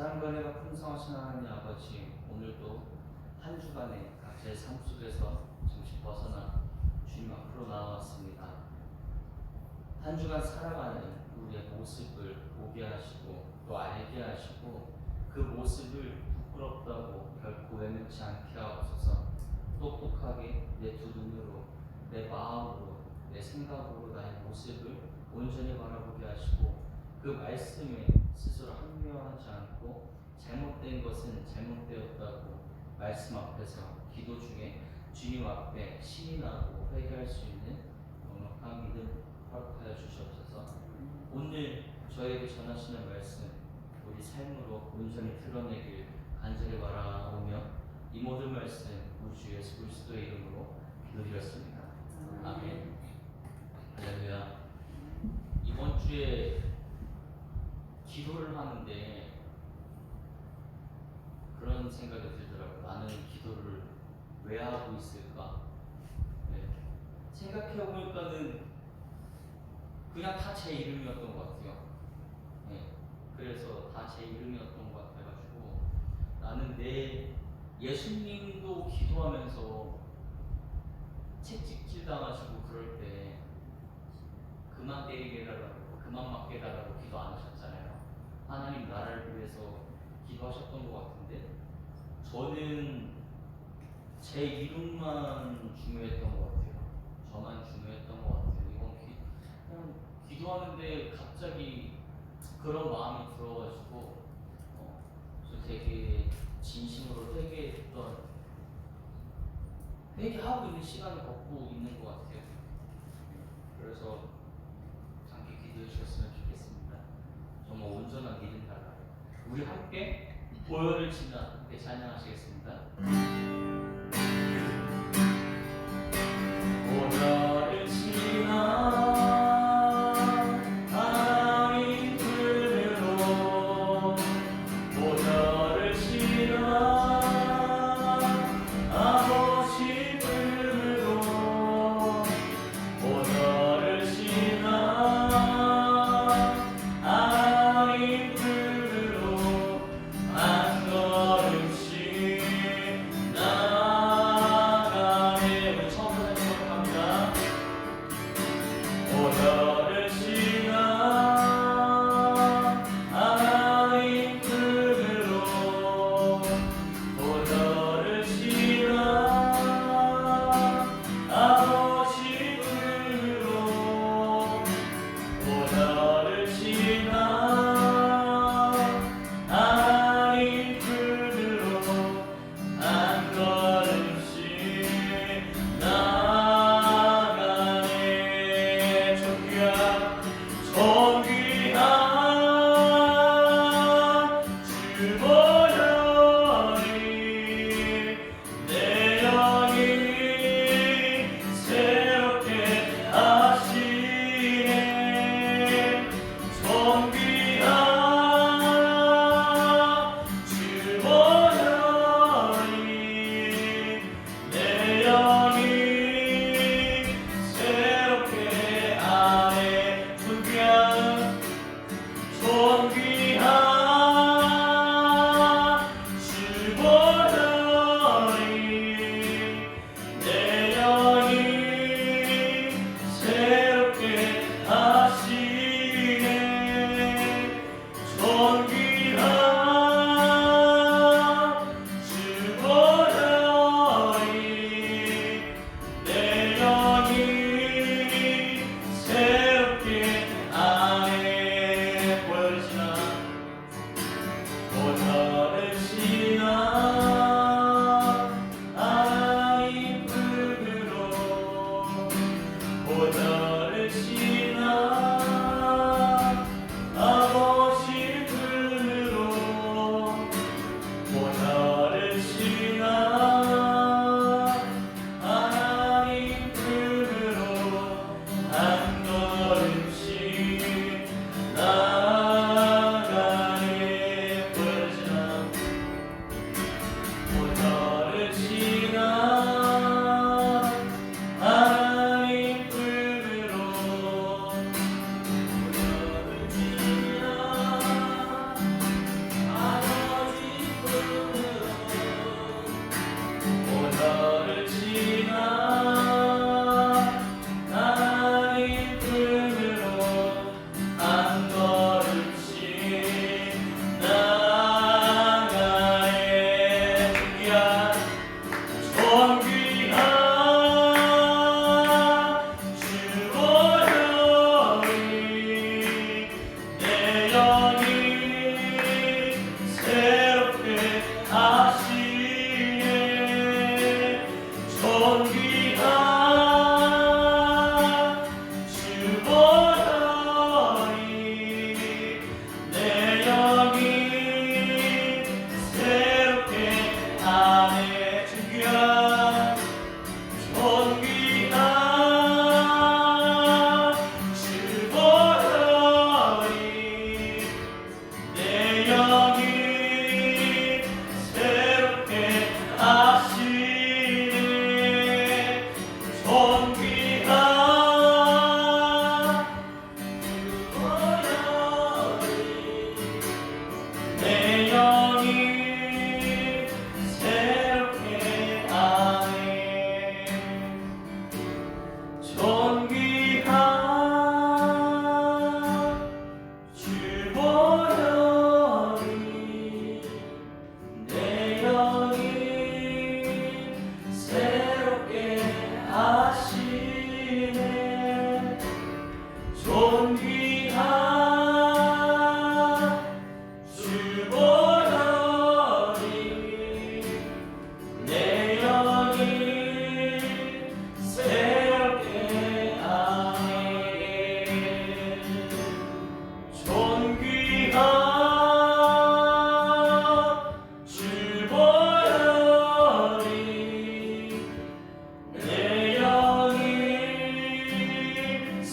사랑과 은혜가 풍성하신 하나님 아버지, 오늘도 한 주간의 각자의 삶 속에서 잠시 벗어나 주님 앞으로 나왔습니다. 한 주간 살아가는 우리의 모습을 보게 하시고 또 알게 하시고 그 모습을 부끄럽다고 결코 외면치 않게 하옵소서. 똑똑하게 내 두 눈으로, 내 마음으로, 내 생각으로 나의 모습을 온전히 바라보게 하시고 그 말씀에 스스로 합리화하지 않고 잘못된 것은 잘못되었다고 말씀 앞에서 기도 중에 주님 앞에 시인하고 회개할 수 있는 넉넉한 믿음 허락하여 주시옵소서. 오늘 저에게 전하시는 말씀 우리 삶으로 온전히 드러내길 간절히 바라오며 이 모든 말씀 우리 주 예수 그리스도의 이름으로 기도드렸습니다. 아멘. 할렐루야. 이번 주에 기도를 하는데 그런 생각이 들더라고요. 나는 기도를 왜 하고 있을까? 네. 생각해보니까는 그냥 다 제 이름이었던 것 같아요. 네. 그래서 다 제 이름이었던 것 같아가지고 나는 내 예수님도 기도하면서 채찍질 당하시고 그럴 때 그만 때리게 해달라고, 그만 맞게 해달라고 기도 안 하셨잖아요. 하나님 나라를 위해서 기도하셨던 것 같은데 저는 제 이름만 중요했던 것 같아요. 저만 중요했던 것 같아요. 이번 그냥 기도하는데 갑자기 그런 마음이 들어가지고 저 되게 진심으로 회개하고 있는 시간을 갖고 있는 것 같아요. 그래서 함께 기도해 주셨으면 좋겠습니다. 정말 온전한 믿음 달라요. 우리 함께 보혈을 지나 함께 찬양하시겠습니다. 보혈을 지나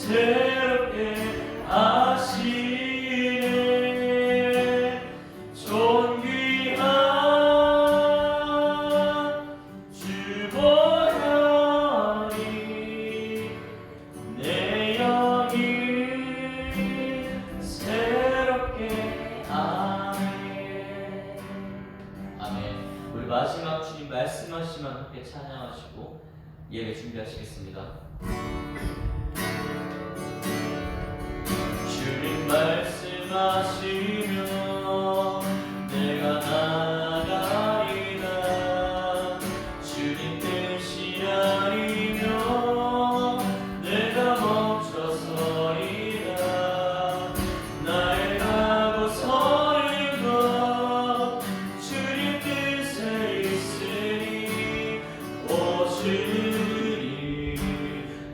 새롭게 하시네. 존귀한 주 보혈이 내 영이 새롭게 하네. 아멘. 우리 마지막 주님 말씀하시면 함께 찬양하시고 예배 준비하시겠습니다. 주님 말씀하시면 내가 나아가리라. 주님 뜻이 아니면 내가 멈춰서리라. 나의 가고 서는 것 주님 뜻에 있으니 오 주님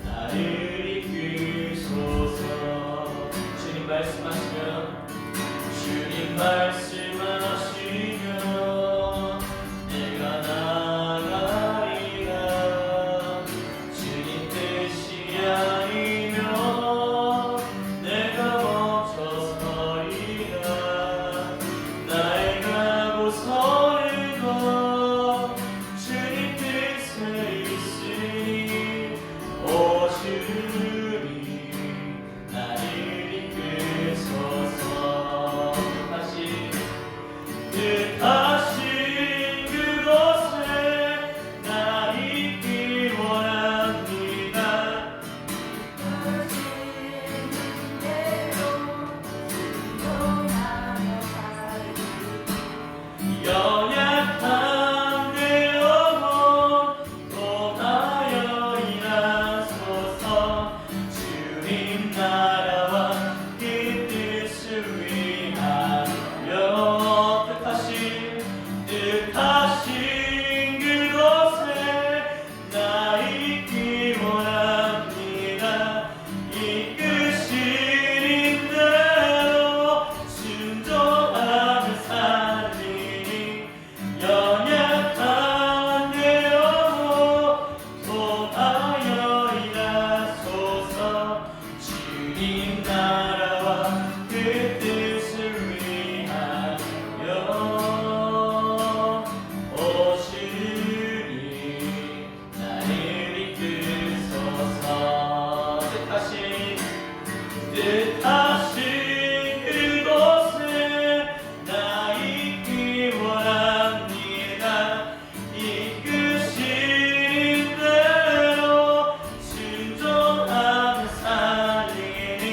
나를 이끄소서. 주님 말씀하시면 내가 나아가리라. 주님 뜻이 아니면 내가 멈춰서리라. 나의 가고 서는 것 주님 뜻에 있으니 오 주님 나를 이끄소서. 뜻하신 그곳에 나 있기 원합니다. 연약한 내 영혼 떠나여 일하소서. 주님 나라와 그 뜻을 위하여 뜻하신 그곳에 나 있기 원합니다. 이끄시는 대로 순종하며 살리니 연약한 내 영혼 통하여 일하소서. 주님 나라와 그 뜻을 위하여 오 주님 나를 이끄소서. 뜻하신 그곳에 나 있기 원합니다. 이끄시는 대로 순종하며 살리니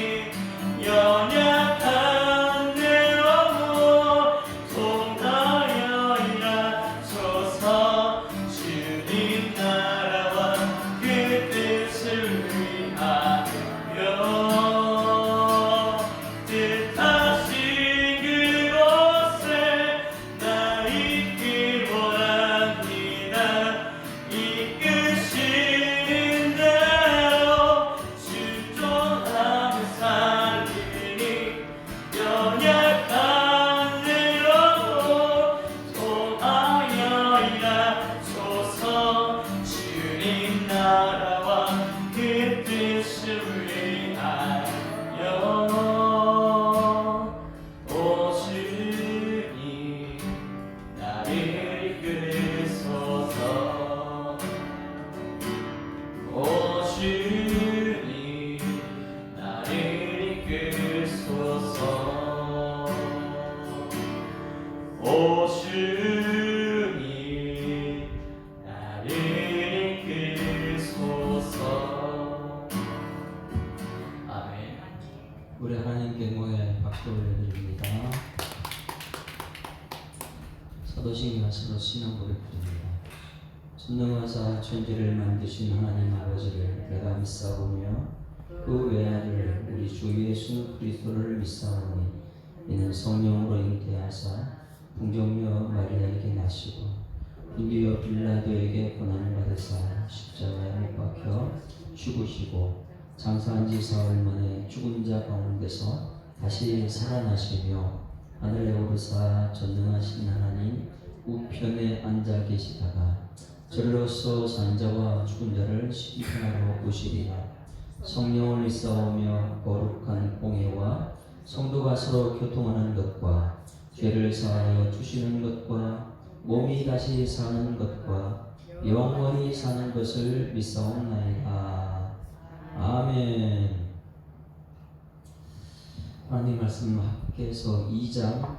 연약한 내 영혼 통하여 일하소서. 주님 나라와 그 뜻을 위하여 뜻하신 그곳에 나 있기 원합니다. 이끄시는 대로 순종하며 살리니 연약한 내 영혼 통하여 일하소서. 주님 나라와 그 뜻을 위하여 오 주님 나를 이끄소서. 오 주님 나를 이끄소서. 오 주님 나를 이끄소서. 아멘. 우리 하나님께 모여 박수 올려드립니다. 사도신경 서로 신앙 고백드립니다. 전능하사 천지를 만드신 하나님 아버지를 내가 믿사오며 그 외아들 우리 주 예수 그리스도를 믿사오니 이는 성령으로 잉태하사 풍정녀 마리아에게 나시고 본디오 빌라도에게 고난을 받으사 십자가에 못 박혀 죽으시고 장사한 지 사흘 만에 죽은 자 가운데서 다시 살아나시며 하늘에 오르사 전능하신 하나님 우편에 앉아 계시다가 절로서 산 자와 죽은 자를 심판하러 오시리라. 성령을 싸우며 거룩한 공예와 성도가 서로 교통하는 것과 죄를 사하여 주시는 것과 몸이 다시 사는 것과 영원히 사는 것을 믿사옵나이다. 아멘. 하나님 말씀 학개서 2장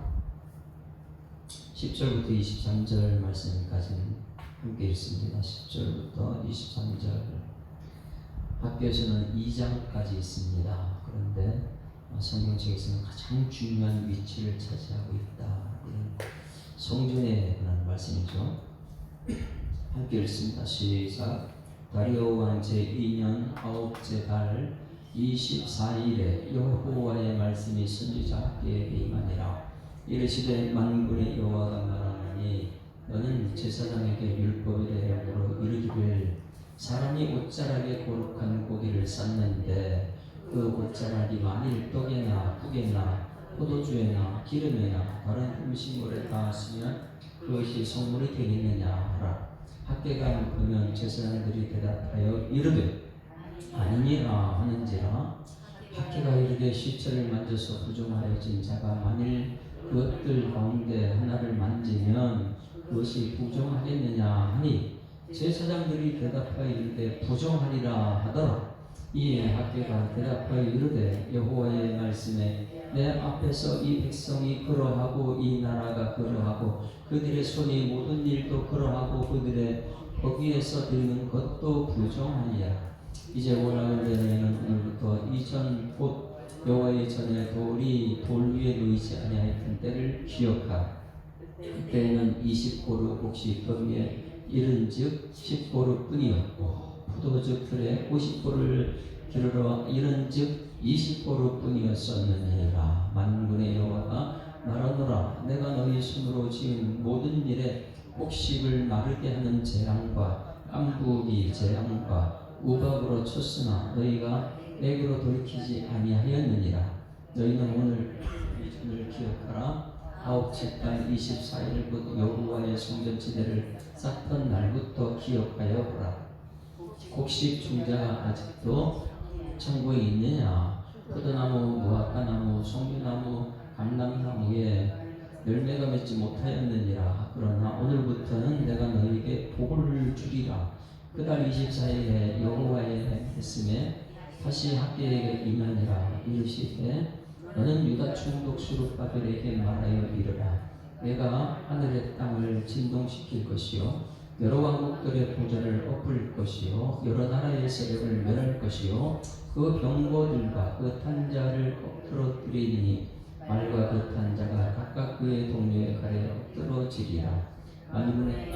10절부터 23절 말씀까지 함께 읽습니다. 10절부터 23절. 학교에서는 2장까지 있습니다. 그런데 성경책에서는 가장 중요한 위치를 차지하고 있다. 이런 성전에 관한 말씀이죠. 함께 읽습니다. 시작. 다리오 왕 제2년 9째 달 24일에 여호와의 말씀이 선지자 학개에게 임하니라. 이르시되 만군의 여호와가 말하노니 너는 제사장에게 율법에 대하여 이르기를 사람이 옷자락에 거룩한 고기를 쌓는데 그 옷자락이 만일 떡에나 국에나 포도주에나 기름에나 다른 음식물에 닿았으면 그것이 성물이 되겠느냐 하라. 학개가 묻으면 제사장들이 대답하여 이르되 아니니라 하는지라. 학개가 이르되 시체를 만져서 부정하여진 자가 만일 그것들 가운데 하나를 만지면 그것이 부정하겠느냐 하니 제사장들이 대답하여 이르되 부정하리라 하더라. 이에 학개가 대답하여 이르되 여호와의 말씀에 내 앞에서 이 백성이 그러하고 이 나라가 그러하고 그들의 손이 모든 일도 그러하고 그들의 거기에서 드리는 것도 부정하니라. 이제 원하건대 너희는 오늘부터 이전 곧 여호와의 전에 돌이 돌 위에 놓이지 아니하였던 때를 기억하라. 그때에는 20고루 혹시 더위에 이른즉 10고루 뿐이었고 포도주 틀에 50고루를 기르러 이른즉 20고루 뿐이었었느니라. 만군의 여호와가 말하노라. 내가 너희 손으로 지은 모든 일에 곡식을 마르게 하는 재앙과 깐부기 재앙과 우박으로 쳤으나 너희가 내게로 돌이키지 아니하였느니라. 너희는 오늘 이 전을 기억하라. 9째 달 24일 곧 여호와의 성전지대를 쌓던 날부터 기억하여 보라. 곡식 종자가 아직도 천국에 있느냐? 포도나무, 무화과나무, 송유나무, 감람나무에 열매가 맺지 못하였느니라. 그러나 오늘부터는 내가 너희에게 복을 주리라. 그달 24일에 여호와의 말씀에 다시 학개에게 임하니라. 이르시되 너는 유다 총독 수룹바벨에게 말하여 이르라. 내가 하늘의 땅을 진동시킬 것이요 여러 왕국들의 보좌를 엎을 것이요 여러 나라의 세력을 멸할 것이요 그 병거들과 그 탄자를 엎드러뜨리니 말과 그 탄자가 각각 그의 동료의 칼에 엎드러지리라. 만군의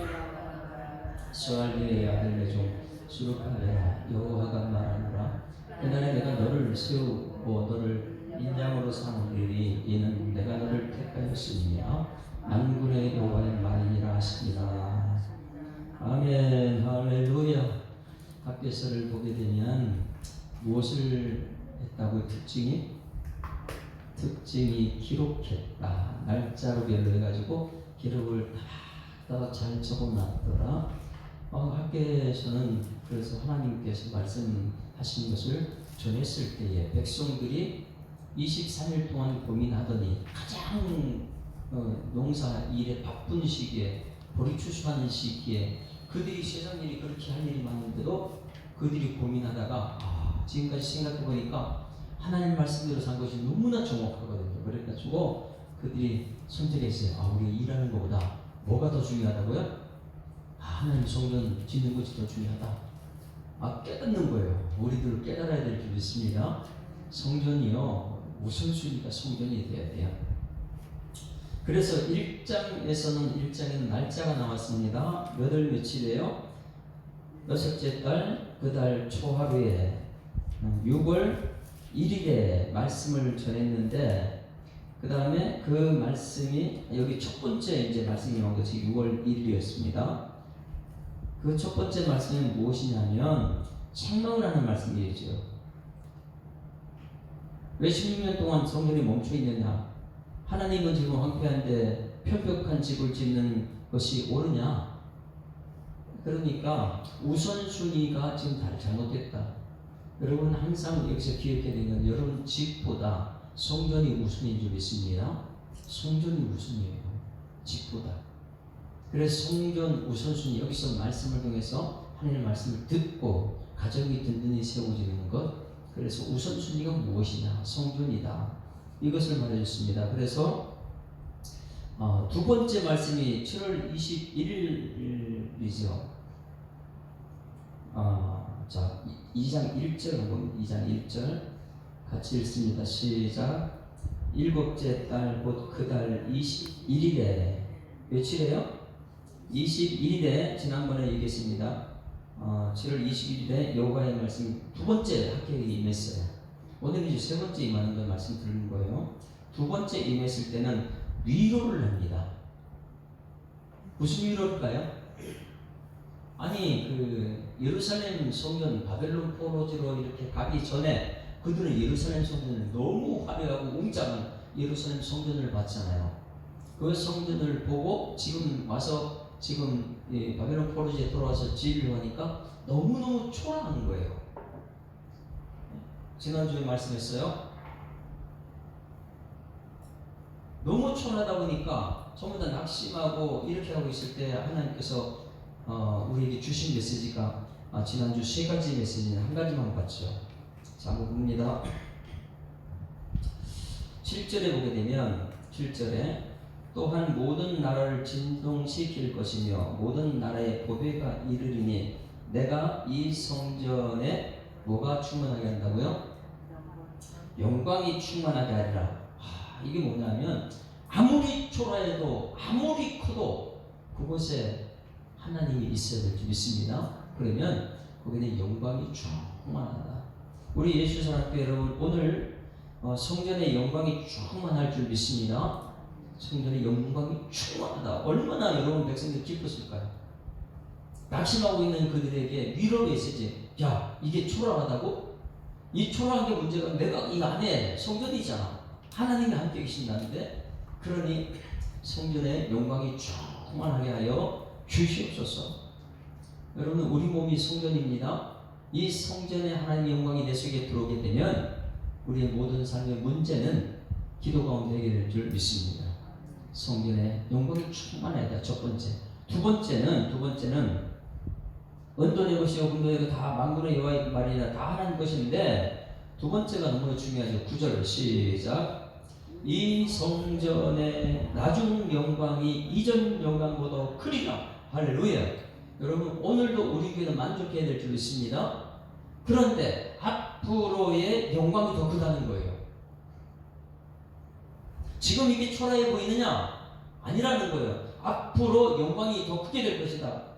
스알리의 아들 내 종 수룹바벨아 여호와가 말하노라. 그날에 내가 너를 세우고 너를 인장으로 삼으리니 이는 내가 너를 택하였으니라. 만군의 여호와의 말이니라 하시니라. 아멘. 할렐루야. 학개서를 보게 되면 무엇을 했다고 특징이 기록했다. 날짜로 별로 해가지고 기록을 다 잘 적어놨더라. 학개에서는 그래서 하나님께서 말씀하신 것을 전했을 때에 백성들이 23일 동안 고민하더니 가장 농사 일에 바쁜 시기에 보리추수하는 시기에 그들이 세상 일이 그렇게 할 일이 많은데도 그들이 고민하다가 지금까지 생각해 보니까 하나님 말씀대로 산 것이 너무나 정확하거든요. 그래가지고 그들이 선택했어요. 우리 일하는 것보다 뭐가 더 중요하다고요? 하나님 성전 짓는 것이 더 중요하다. 깨닫는 거예요. 우리들 깨달아야 될 줄 믿습니다. 성전이요 우선순위가 성전이 돼야 돼요. 그래서 1장에는 날짜가 나왔습니다. 몇 월 며칠이에요? 6째 달 그 달 초하루에 6월 1일에 말씀을 전했는데 그 다음에 그 말씀이 여기 첫 번째 이제 말씀이 나온 것이 6월 1일이었습니다. 그 첫 번째 말씀은 무엇이냐면 책망을 하는 말씀이죠. 왜 16년 동안 성전이 멈춰 있느냐? 하나님은 지금 황폐한데 perfect한 집을 짓는 것이 옳으냐? 그러니까 우선순위가 지금 잘못됐다. 여러분 항상 여기서 기억해야 되는 건 여러분 집보다 성전이 우선인 줄 믿습니다. 성전이 우선이에요. 집보다. 그래서 성전 우선순위 여기서 말씀을 통해서 하나님의 말씀을 듣고 가정이 든든히 세워지는 것. 그래서 우선순위가 무엇이냐? 성전이다. 이것을 말해줬습니다. 그래서 두 번째 말씀이 7월 21일이죠. 자, 2장 1절 한번 2장 1절 같이 읽습니다. 시작. 일곱째 달 곧 그 달 21일에 며칠에요? 21일에 지난번에 얘기했습니다. 7월 21일에 여호와의 말씀이 두 번째 학교에 임했어요. 오늘 이제 세 번째 임하는 걸 말씀 드리는 거예요. 두 번째 임했을 때는 위로를 합니다. 무슨 위로일까요? 아니 예루살렘 성전 바벨론 포로지로 이렇게 가기 전에 그들은 예루살렘 성전을 너무 화려하고 웅장한 예루살렘 성전을 봤잖아요. 그 성전을 보고 지금 와서 바벨론 포로지에 돌아와서 지으려고 하니까 너무너무 초라한 거예요. 지난주에 말씀했어요. 너무 초라하다 보니까 전부 다 낙심하고 이렇게 하고 있을 때 하나님께서 우리에게 주신 메시지가 지난주 세 가지 메시지는 한 가지만 봤죠. 자, 한번 봅니다. 7절에 보게 되면 7절에 또한 모든 나라를 진동시킬 것이며 모든 나라의 보배가 이르리니 내가 이 성전에 뭐가 충만하게 한다고요? 영광이 충만하게 하리라. 이게 뭐냐면 아무리 초라해도 아무리 커도 그곳에 하나님이 있어야 될 줄 믿습니다. 그러면 거기는 영광이 충만하다. 우리 예수사랑교회 여러분 오늘 성전의 영광이 충만할 줄 믿습니다. 성전의 영광이 충만하다. 얼마나 여러분 백성들 기뻤을까요? 낙심하고 있는 그들에게 위로 메시지. 야, 이게 초라하다고? 이 초라한 게 문제가 내가 이 안에 성전이잖아. 하나님이 함께 계신다는데, 그러니 성전의 영광이 충만하게 하여 주시옵소서. 여러분 우리 몸이 성전입니다. 이 성전의 하나님의 영광이 내 속에 들어오게 되면 우리의 모든 삶의 문제는 기도 가운데 해결될 줄 믿습니다. 성전의 영광이 충만해야 돼. 첫 번째. 두 번째는 언돈의 것이요 금돈의 것 다 만군의 여호와의 말이라 다 하나님 것인데, 두 번째가 너무 중요하죠. 9절 시작. 이 성전의 나중 영광이 이전 영광보다 크리라. 할렐루야. 여러분 오늘도 우리 교회는 만족해야 될 줄 믿습니다. 그런데 앞으로의 영광이 더 크다는 거예요. 지금 이게 초라해 보이느냐? 아니라는 거예요. 앞으로 영광이 더 크게 될 것이다.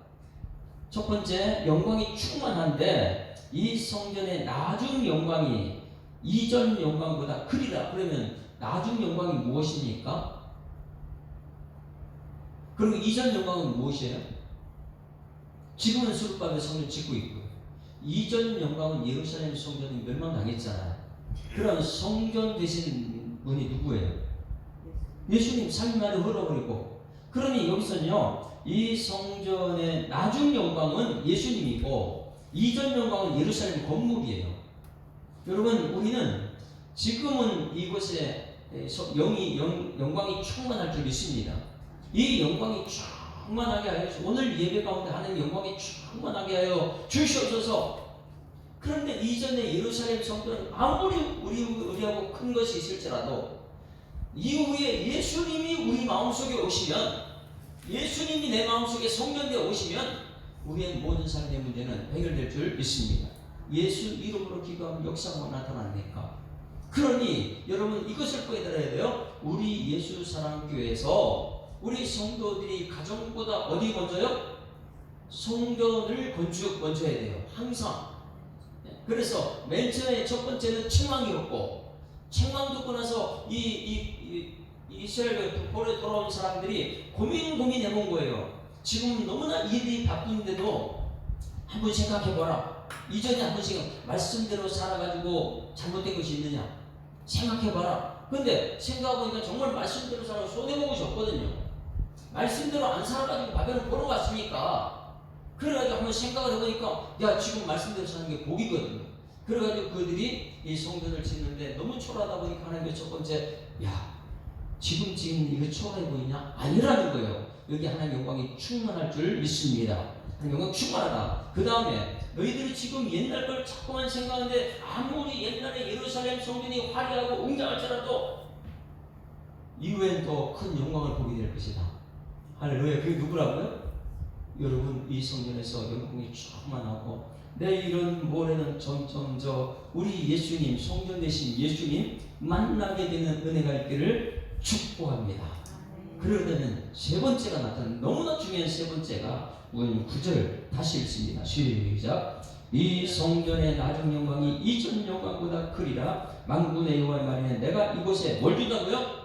첫 번째, 영광이 충만한데 이 성전의 나중 영광이 이전 영광보다 크리라. 그러면 나중 영광이 무엇입니까? 그리고 이전 영광은 무엇이에요? 지금은 수르바벨 성전 짓고 있고요. 이전 영광은 예루살렘 성전이 멸망당했잖아요. 그런 성전 되신 분이 누구예요? 예수님 삶 안에 흘러버리고. 그러니 여기서는요, 이 성전의 나중 영광은 예수님이고 이전 영광은 예루살렘 건물이에요. 여러분 우리는 지금은 이곳에 영광이 충만할 줄 믿습니다. 이 영광이 충만하게 하여 오늘 예배 가운데 하나님 영광이 충만하게 하여 주시옵소서. 그런데 이전에 예루살렘 성전은 아무리 우리하고 큰 것이 있을지라도 이후에 예수님이 우리 마음속에 오시면, 예수님이 내 마음속에 성전되어 오시면 우리의 모든 삶의 문제는 해결될 줄 믿습니다. 예수 이름으로 기도하면 역사가 나타납니까? 그러니 여러분 이것을 깨달아야 돼요. 우리 예수사랑교회에서 우리 성도들이 가정보다 어디 먼저요? 성전을 먼저 해야 돼요. 항상. 그래서 맨 처음에 첫 번째는 책망이었고, 책망 듣고 나서 이스라엘 포로에 돌아온 사람들이 고민해본 거예요. 지금 너무나 일이 바쁜데도 한번 생각해봐라. 이전에 한 번씩 말씀대로 살아가지고 잘못된 것이 있느냐 생각해봐라. 근데 생각해보니까 정말 말씀대로 살아서 손해보고 싶거든요. 말씀대로 안 살아가지고 바벨론 보러 갔으니까. 그래가지고 한번 생각을 해보니까 야, 지금 말씀대로 사는 게 복이거든요. 그래가지고 그들이 이 성전을 짓는데 너무 초라하다 보니까 하나님의 첫 번째, 야, 지금 짓는 이거 초라해 보이냐? 아니라는 거예요. 여기 하나님의 영광이 충만할 줄 믿습니다. 하나님의 영광 충만하다. 그 다음에 너희들이 지금 옛날 걸 자꾸만 생각하는데 아무리 옛날에 예루살렘 성전이 화려하고 웅장할지라도 이후엔 더 큰 영광을 보게 될 것이다. 할렐루야. 그게 누구라고요? 여러분, 이 성전에서 영광이 충만하고 내일은 모레는 점점 우리 예수님, 성전 되신 예수님 만나게 되는 은혜가 있기를 축복합니다. 그러려면 세 번째가 나타나는 너무나 중요한 세 번째가 우리 9절 다시 읽습니다. 시작. 이 성전의 나중 영광이 이전 영광보다 크리라. 만군의 여호와의 말이네. 내가 이곳에 뭘 준다고요?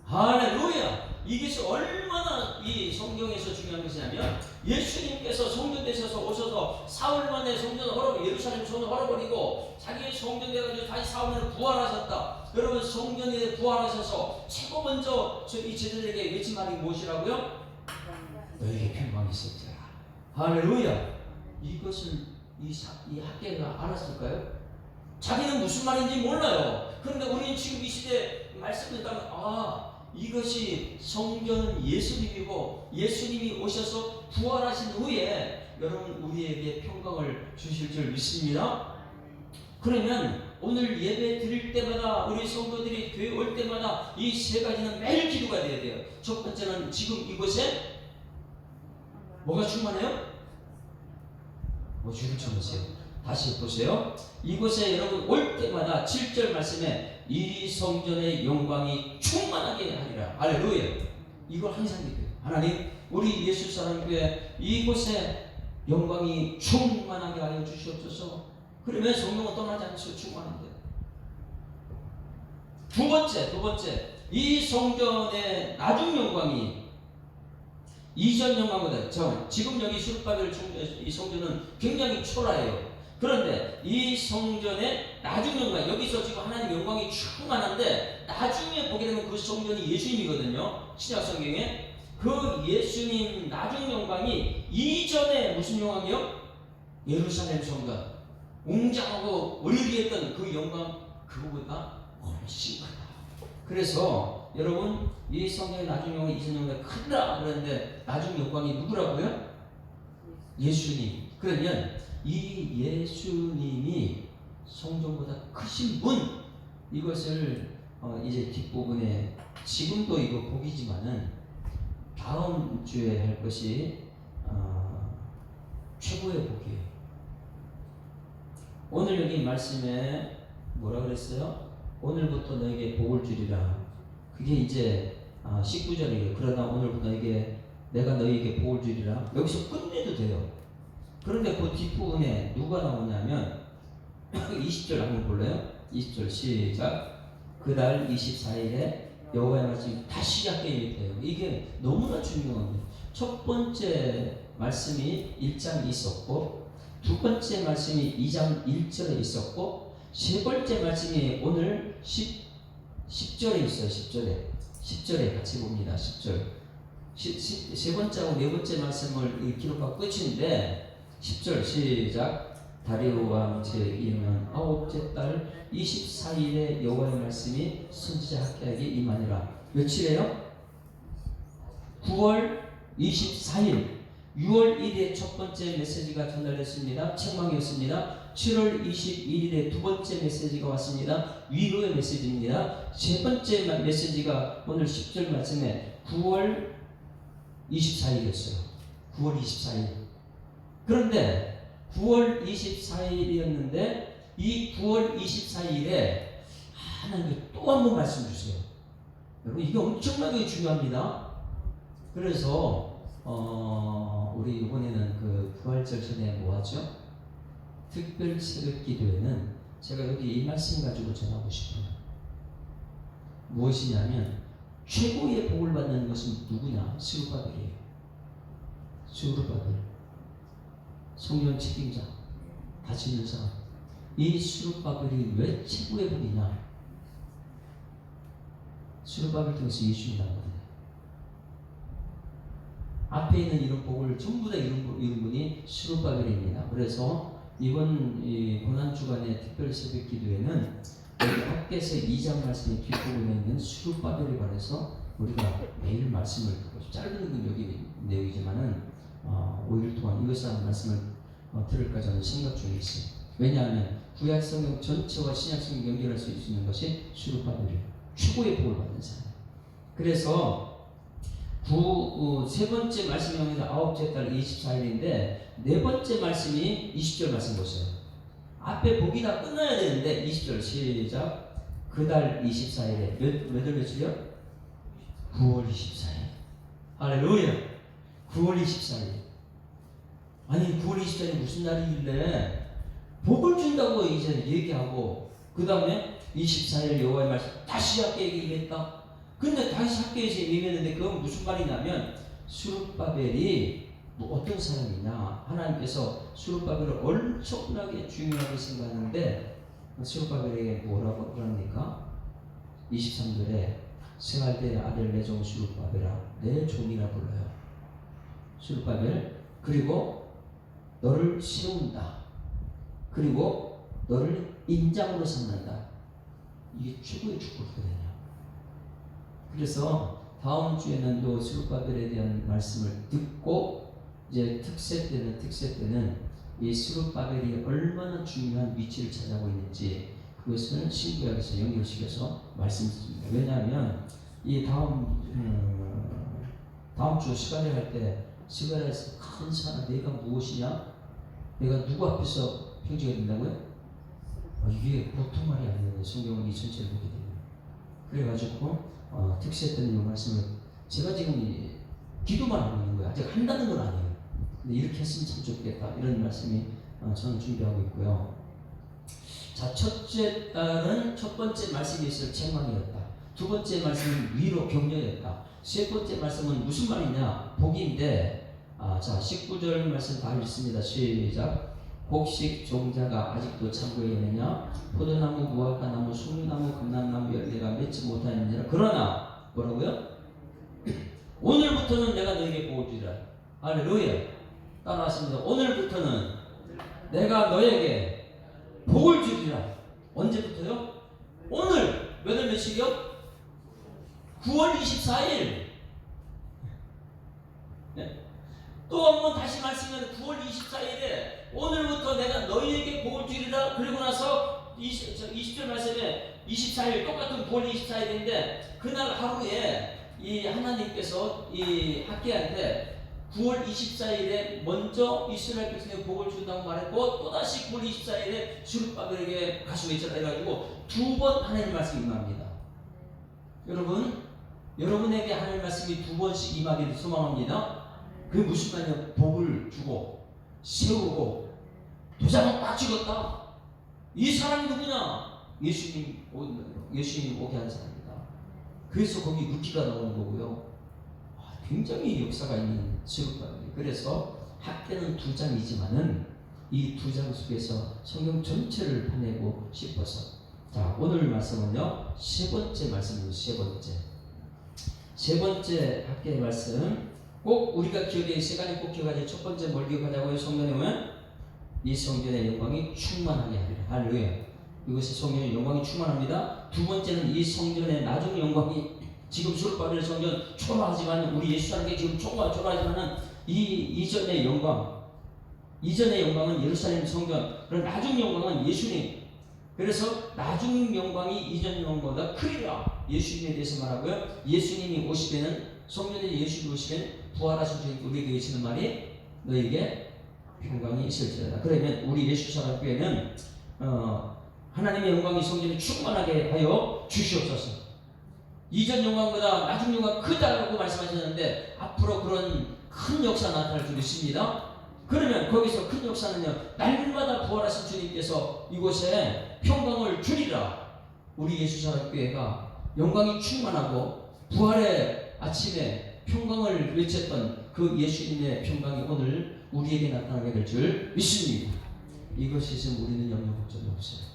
할렐루야. 이것이 얼마나 이 성경에서 중요한 것이냐면 예수님께서 성전 되셔서 오셔서 사흘 만에 성전을 헐어버리고 예루살렘 성전을 헐어버리고 자기의 성전 돼가지고 다시 사흘 만에 부활하셨다. 여러분, 성전에 부활하셔서 최고 먼저 이 제자들에게 외친 말이 무엇이라고요? 너에게 평강이 있을지라. 할렐루야. 이것을 이 학계가 알았을까요? 자기는 무슨 말인지 몰라요. 그런데 우리는 지금 이 시대에 말씀을 듣다면 이것이 성전은 예수님이고 예수님이 오셔서 부활하신 후에 여러분 우리에게 평강을 주실 줄 믿습니다. 그러면 오늘 예배 드릴 때마다 우리 성도들이 교회 올 때마다 이 세 가지는 매일 기도가 돼야 돼요. 첫 번째는 지금 이곳에 뭐가 충만해요? 주를 쳐보세요. 다시 보세요. 이곳에 여러분 올 때마다 7절 말씀에 이 성전의 영광이 충만하게 하리라. 할렐루야. 이걸 항상 믿어요. 하나님, 우리 예수 사랑 교회 이곳에 영광이 충만하게 하여 주시옵소서. 그러면 성령은 떠나지 않죠. 충만한데. 두 번째, 이 성전의 나중 영광이 이전 영광보다 지금 여기 수르바벨 이 성전은 굉장히 초라해요. 그런데 이 성전의 나중 영광, 여기서 지금 하나님 영광이 충만한데 나중에 보게 되면 그 성전이 예수님이거든요. 신약 성경에 그 예수님 나중 영광이 이전에 무슨 영광이요? 예루살렘 성전 웅장하고 의리했던 그 영광, 그거보다 훨씬 크다. 그래서 여러분, 이 성경의 나중 영광이 이전 영광이 크다 그러는데 나중 영광이 누구라고요? 예수님. 그러면 이 예수님이 성전보다 크신 분, 이것을 이제 뒷부분에 지금도 이거 복이지만은 다음 주에 할 것이 최고의 복이에요. 오늘 여기 말씀에 뭐라 그랬어요? 오늘부터 너에게 복을 주리라. 그게 이제 19절이에요. 그러나 오늘부터 내가 너에게 복을 주리라. 여기서 끝내도 돼요. 그런데 그 뒷부분에 누가 나오냐면 20절 한번 볼래요? 20절 시작. 그달 24일에 여호와의 말씀이 다시 시작되게 돼요. 이게 너무나 중요합니다. 첫 번째 말씀이 1장에 있었고 두 번째 말씀이 2장 1절에 있었고 세 번째 말씀이 오늘 10절에 있어요. 10절에 같이 봅니다. 10절. 세 번째하고 네 번째 말씀을 기록하고 끝인데 10절 시작. 다리오 왕 제2년 9째 달 24일에 여호와의 말씀이 선지자 학개에게 임하니라. 며칠이에요? 9월 24일 6월 1일에 첫 번째 메시지가 전달됐습니다. 책망이었습니다. 7월 21일에 두 번째 메시지가 왔습니다. 위로의 메시지입니다. 세 번째 메시지가 오늘 10절 말씀에 9월 24일이었어요. 9월 24일. 그런데 9월 24일이었는데 이 9월 24일에 하나님께 또 한 번 말씀 주세요. 여러분, 이게 엄청나게 중요합니다. 그래서 우리 이번에는 그 부활절 전에 뭐 하죠? 특별 새벽 기도에는 제가 여기 이 말씀 가지고 전하고 싶어요. 무엇이냐면 최고의 복을 받는 것은 누구냐? 스룹바벨이에요. 스룹바벨. 성령 책임자, 같이 있는 사람. 이 스룹바벨이 왜 최고의 복이냐? 스룹바벨 통해서 예수님이 나거든요. 앞에 있는 이런 복을 전부 다 이룬 분이 스룹바벨입니다. 그래서 이번 이 고난 주간의 특별 새벽 기도에는 여기 학개서 2장 말씀의 뒷부분에 있는 수룹바벨에 관해서 우리가 매일 말씀을 듣고 짧은 건 여기 내용이지만은 5일 동안 이것을 말씀을 들을까 저는 생각 중에 있어요. 왜냐하면 구약 성경 전체와 신약 성경 연결할 수 있는 것이 수룹바벨이에요. 최고의 복을 받는 사람. 그래서 세 번째 말씀이 9째 달 24일인데 네 번째 말씀이 20절 말씀 보세요. 앞에 복이 다 끝나야 되는데 20절 시작. 그달 24일에 몇월 며칠이요? 9월 24일. 할렐루야. 9월 24일. 아니 9월 24일이 무슨 날이길래 복을 준다고 이제 얘기하고 그 다음에 24일 여호와의 말씀 다시 학교에 얘기했다. 근데 다시 학교에서 얘기했는데 그건 무슨 말이냐면 수룹바벨이 어떤 사람이냐, 하나님께서 수룹바벨을 엄청나게 중요하게 생각하는데 수룹바벨에게 뭐라고 그럽니까? 23절에 생활대의 아들 내 종 수룹바벨아 내 종이라 불러요. 수룹바벨. 그리고 너를 세운다. 그리고 너를 인장으로 삼는다. 이게 최고의 축복이거든요. 그래서 다음 주에는 또 수룹바벨에 대한 말씀을 듣고 이제 특세 때는 이 수룹바벨이 얼마나 중요한 위치를 차지하고 있는지 그것을 신구약에서 연결시켜서 말씀드립니다. 왜냐하면 이 다음 주 시간에 갈 때 시간에서 큰 사람 내가 무엇이냐? 내가 누구 앞에서 평지가 된다고요? 이게 보통 말이 아니에요. 성경은 이 전체를 보게 됩니다. 그래가지고 특세 때는 이 말씀을 제가 지금 기도만 하고 있는 거예요. 아직 한다는 건 아니에요. 근데 이렇게 했으면 참 좋겠다. 이런 말씀이 저는 준비하고 있고요. 자, 첫째 딸은 첫 번째 말씀이 있을 책망이었다. 두 번째 말씀은 위로 격려였다. 세 번째 말씀은 무슨 말이냐? 복인데 자 19절 말씀 다 읽습니다. 시작. 곡식 종자가 아직도 창고에 있느냐? 포도나무, 무화과나무, 숭나무, 금남나무 열매가 맺지 못하느니라. 그러나 뭐라고요? 오늘부터는 내가 너에게 복을 주리라. 할렐루야. 따라하십니다. 오늘부터는 내가 너에게 복을 주리라. 언제부터요? 오늘 몇월 며칠이요? 9월 24일. 네. 또 한 번 다시 말씀하면 9월 24일에 오늘부터 내가 너희에게 복을 주리라. 그리고 나서 20절 말씀에 24일 똑같은 9월 24일인데 그날 하루에 이 하나님께서 이 학개한테 9월 24일에 먼저 이스라엘 백성에게 복을 준다고 말했고 또다시 9월 24일에 수룹바벨에게 가수 외쳐라 해가지고 두 번 하나님 말씀이 임합니다. 여러분에게 하나님 말씀이 두 번씩 임하기를 소망합니다. 그게 무슨 말이냐? 복을 주고 세우고 도장을 딱 찍었다. 이 사람이 누구냐? 예수님 오게 한 사람이다. 그래서 거기 루키가 나오는 거고요. 굉장히 역사가 있는 수룹바벨. 그래서 학계는 2장이지만은 이 2장 속에서 성경 전체를 파내고 싶어서 자 오늘 말씀은요 세 번째 말씀입니다. 세 번째 학계의 말씀 꼭 우리가 기억해 세 가지 꼭 기억하지. 첫 번째 뭘 기억하자고요? 성경에 보면 이 성전의 영광이 충만하게 하리라. 할렐루야. 이것이 성전의 영광이 충만합니다. 두 번째는 이 성전의 나중 영광이 지금 수룹바벨 성전 초라하지만 우리 예수 하나님께 지금 초라하지만은 이 이전의 영광은 예루살렘 성전. 그런 나중 영광은 예수님. 그래서 나중 영광이 이전 영광보다 크리라. 예수님에 대해서 말하고요. 예수님이 오시면은 성전에 예수님이 오시면 부활하신 주님 우리에게 외치는 말이 너에게 평강이 있을지어다. 그러면 우리 예수 사랑교회는 하나님의 영광이 성전에 충만하게 하여 주시옵소서. 이전 영광보다 나중 영광 크다고 말씀하셨는데 앞으로 그런 큰 역사 나타날 줄 믿습니다. 그러면 거기서 큰 역사는요 날마다 부활하신 주님께서 이곳에 평강을 주리라. 우리 예수 사랑교회가 영광이 충만하고 부활의 아침에 평강을 외쳤던 그 예수님의 평강이 오늘 우리에게 나타나게 될 줄 믿습니다. 이것이 있으면 우리는 염려 걱정이 없어요.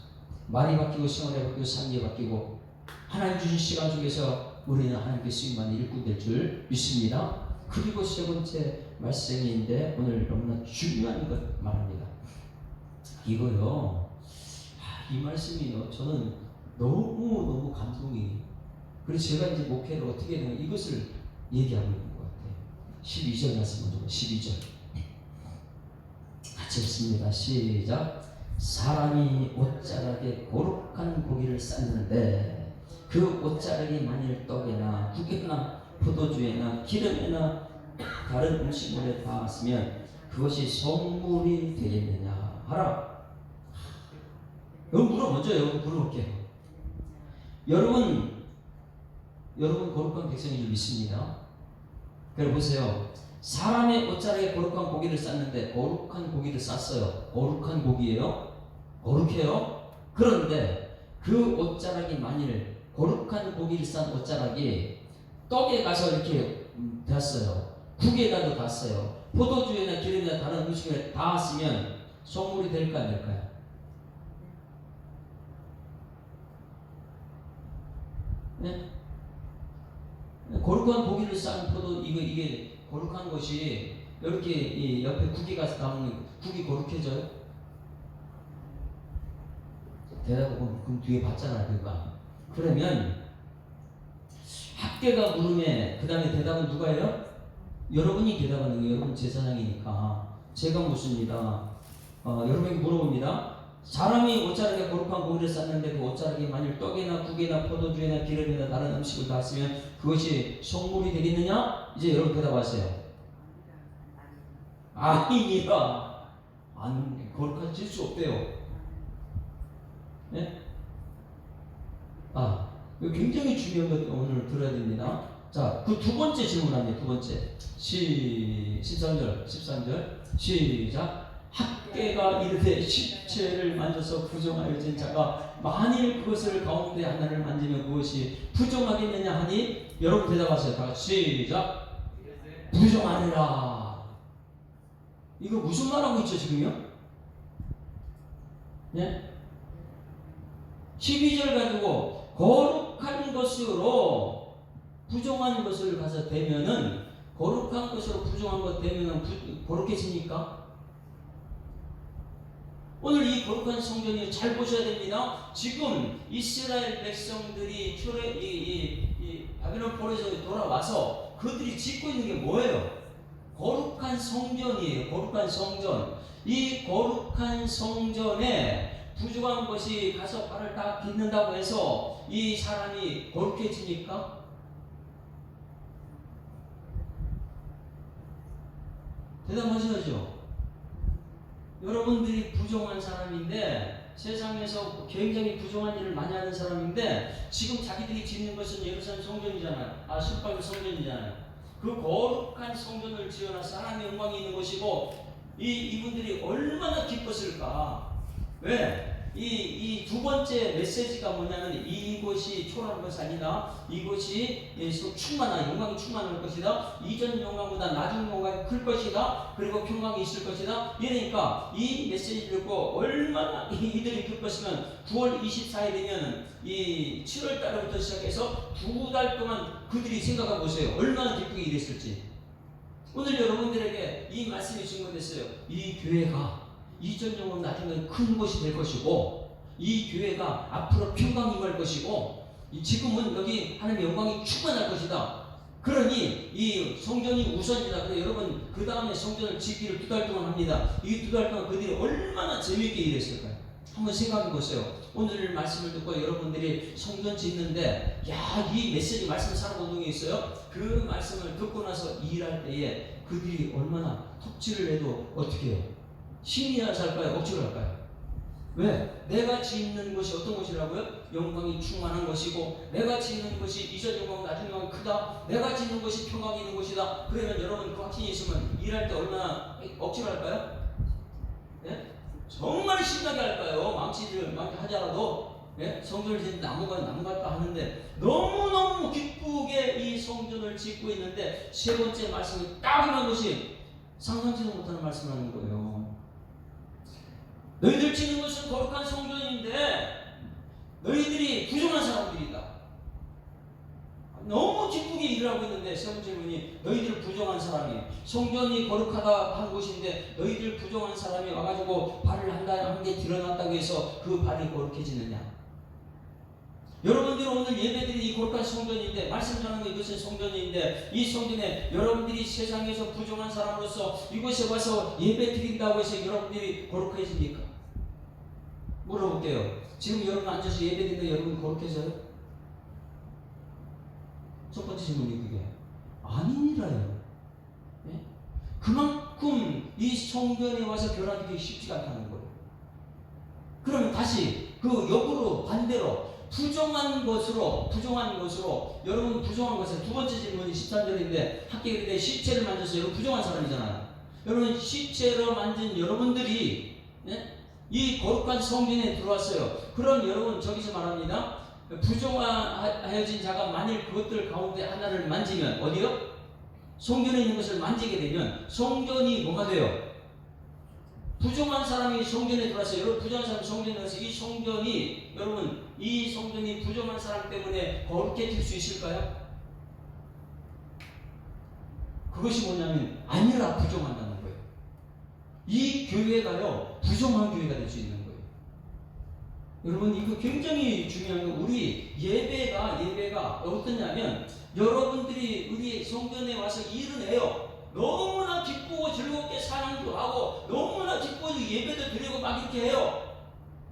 말이 바뀌고 생활이 바뀌고 삶이 바뀌고 하나님 주신 시간 속에서 우리는 하나님께 쓰임만 일꾼 될 줄 믿습니다. 그리고 세 번째 말씀인데 오늘 너무나 중요한 것 말합니다. 이거요. 이 말씀이요. 저는 너무 감동이. 그래서 제가 이제 목회를 어떻게 되냐 이것을 얘기하고 있는 것 같아요. 12절 말씀 먼저 12절 같이 읽습니다. 시작. 사람이 옷자락에 거룩한 고기를 쌌는데 그 옷자락이 만일 떡에나 국에나 포도주에나 기름에나 다른 음식물에 닿았으면 그것이 성물이 되겠느냐 하라. 여러분 물어볼게요. 여러분 거룩한 백성인 줄 믿습니다. 그래 보세요. 사람의 옷자락에 거룩한 고기를 쌌는데 거룩한 고기를 쌌어요. 거룩한 고기예요. 거룩해요. 그런데 그 옷자락이 만일 거룩한 고기를 싼 옷자락이 떡에 가서 이렇게 닿았어요. 국에다도 닿았어요. 포도주에나 기름이나 다른 음식에 닿았으면 성물이 될까 안 될까요? 네? 거룩한 고기를 싼 포도 이게 거룩한 것이 이렇게 이 옆에 국이 가서 닿으면 국이 거룩해져요? 대답을 그럼 뒤에 봤잖아 그가. 그러면 학계가 물음에 그 다음에 대답은 누가 해요? 여러분이 대답하는 거예요. 여러분 제사장이니까 제가 묻습니다. 여러분에게 물어봅니다. 사람이 옷자락에 거룩한 고기를 쌌는데 그 옷자락이 만일 떡이나 국이나 포도주나 기름이나 다른 음식을 닿았으면 그것이 성물이 되겠느냐? 이제 여러분 대답하세요. 아닙니다. 안 거룩해질 수 없대요. 네? 이거 굉장히 중요한 것 오늘 들어야 됩니다. 자, 그 두 번째 질문합니다. 두 번째 13절 시작. 학계가 이르되 십체를 만져서 부정하여진 자가 만일 그것을 가운데 하나를 만지면 그것이 부정하겠느냐 하니 여러분 대답하세요. 다 같이 시작. 부정하리라. 이거 무슨 말하고 있죠 지금요? 네? 12절 가지고 거룩한 것으로 부정한 것을 가서 대면은 거룩한 것으로 부정한 것 대면은 거룩해집니까? 오늘 이 거룩한 성전이 잘 보셔야 됩니다. 지금 이스라엘 백성들이 바벨론 포로에서 돌아와서 그들이 짓고 있는 게 뭐예요? 거룩한 성전이에요. 거룩한 성전. 이 거룩한 성전에 부족한 것이 가서 발을 딱 딛는다고 해서 이 사람이 거룩해집니까? 대답하셔야죠. 여러분들이 부정한 사람인데 세상에서 굉장히 부정한 일을 많이 하는 사람인데 지금 자기들이 짓는 것은 예루살렘 성전이잖아요. 십박의 성전이잖아요. 그 거룩한 성전을 지어놔서 하나님의 영광이 있는 것이고 이분들이 얼마나 기뻤을까. 왜? 이 두 번째 메시지가 뭐냐면 이곳이 초라한 것이 아니다. 이곳이 충만한 영광이 충만할 것이다. 이전 영광보다 나중 영광이 클 것이다. 그리고 평강이 있을 것이다. 이러니까 이 메시지를 듣고 얼마나 이들이 기뻤으면 9월 24일이면 이 7월 달부터 시작해서 2달 동안 그들이 생각해 보세요. 얼마나 기쁘게 일했을지. 오늘 여러분들에게 이 말씀이 증거됐어요. 이 교회가 이전 영광 나중에 큰 것이 될 것이고 이 교회가 앞으로 평강이 임할 것이고 지금은 여기 하나님의 영광이 충만할 것이다. 그러니 이 성전이 우선이다. 그래서 여러분 그 다음에 성전을 짓기를 2달 동안 합니다. 이 2달 동안 그들이 얼마나 재미있게 일했을까요? 한번 생각해 보세요. 오늘 말씀을 듣고 여러분들이 성전 짓는데 이 메시지 말씀 산업운동이 있어요. 그 말씀을 듣고 나서 일할 때에 그들이 얼마나 톱질을 해도 어떻게 해요? 신이 할까요? 억지로 할까요? 왜? 내가 짓는 것이 어떤 것이라고요? 영광이 충만한 것이고 내가 짓는 것이 이전 영광 나중 영광이 크다. 내가 짓는 것이 평강이 있는 것이다. 그러면 여러분 그 확신이 있으면 일할 때 얼마나 억지로 할까요? 네? 정말 신나게 할까요? 망치를 하자라도 성전을 짓는 나무 같다 하는데 너무너무 기쁘게 이 성전을 짓고 있는데 세 번째 말씀이 딱 이런 것이 상상치도 못하는 말씀을 하는 거예요. 너희들 짓는 것은 거룩한 성전인데 너희들이 부정한 사람들이다. 너무 기쁘게 일을 일하고 있는데 세 번째 질문이 너희들 부정한 사람이 성전이 거룩하다 한 곳인데 너희들 부정한 사람이 와가지고 발을 한 개 드러났다고 해서 그 발이 거룩해지느냐? 여러분들 오늘 예배드린 이 거룩한 성전인데 말씀 전하는 이것은 성전인데 이 성전에 여러분들이 세상에서 부정한 사람으로서 이곳에 와서 예배드린다고 해서 여러분들이 거룩해집니까? 물어볼게요. 지금 여러분 앉아서 예배드리는데 여러분 거룩해져요? 첫 번째 질문이 그게 아니니라요. 네? 그만큼 이 성전에 와서 교란하기 쉽지가 않다는 거예요. 그러면 다시 그 역으로 반대로 부정한 것으로 여러분 부정한 것은 두 번째 질문이 13절인데 학계일때 시체를 만져서 여러분 부정한 사람이잖아요. 여러분 시체로 만든 여러분들이 네? 이 거룩한 성전에 들어왔어요. 그럼 여러분 저기서 말합니다. 부정하여진 자가 만일 그것들 가운데 하나를 만지면 어디요? 성전에 있는 것을 만지게 되면 성전이 뭐가 돼요? 부정한 사람이 성전에 들어왔어요. 여러분 부정한 사람이 성전에 들어와서 이 성전이 여러분 이 성전이 부정한 사람 때문에 거룩해질 수 있을까요? 그것이 뭐냐면 아니라 부정한다는 거예요. 이 교회가요 부정한 교회가 될 수 있는 거예요. 여러분 이거 굉장히 중요한 거. 우리 예배가 어떠냐면 여러분들이 우리 성전에 와서 일을 해요. 너무나 기쁘고 즐겁게 찬양도 하고 너무나 기쁘고 예배도 드리고 막 이렇게 해요.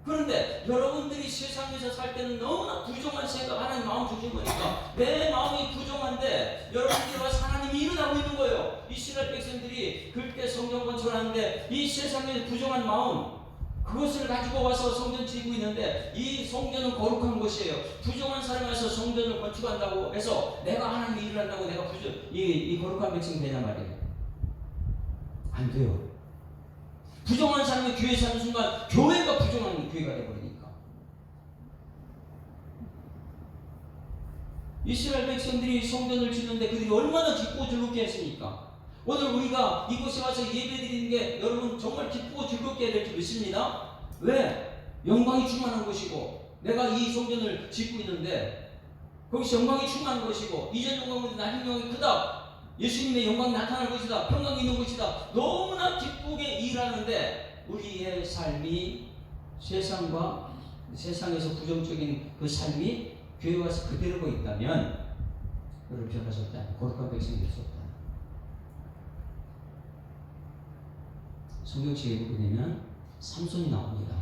그런데 여러분들이 세상에서 살 때는 너무나 부정한 생각, 하나님 마음 주신 거니까 내 마음이 부정한데 여러분들이 와서 하나님이 일어나고 있는 거예요. 이스라엘 백성들이 그때 성전 건축하는데 이 세상에 부정한 마음 그것을 가지고 와서 성전 짓고 있는데 이 성전은 거룩한 곳이에요. 부정한 사람이 와서 성전을 건축한다고 해서 내가 하나님이 일을 한다고 내가 이 거룩한 백성이 되냐 말이에요. 안 돼요. 부정한 사람이 교회에 사는 순간 교회가 부정한 교회가 되어버리니까. 이스라엘 백성들이 성전을 짓는데 그들이 얼마나 기쁘고 즐겁게 했습니까? 오늘 우리가 이곳에 와서 예배드리는 게 여러분 정말 기쁘고 즐겁게 해야 될 줄 믿습니다. 왜? 영광이 충만한 곳이고 내가 이 성전을 짓고 있는데 거기서 영광이 충만한 것이고 이전 영광보다 낮은 영광이 크다. 예수님의 영광이 나타날 것이다. 평강이 있는 것이다. 너무나 기쁘게 일하는데 우리의 삶이 세상에서 부정적인 그 삶이 교회에 와서 그대로가 있다면 그를 변할 수 없다. 거룩한 백성이 될 수 없다. 성경책에 보면 삼손이 나옵니다.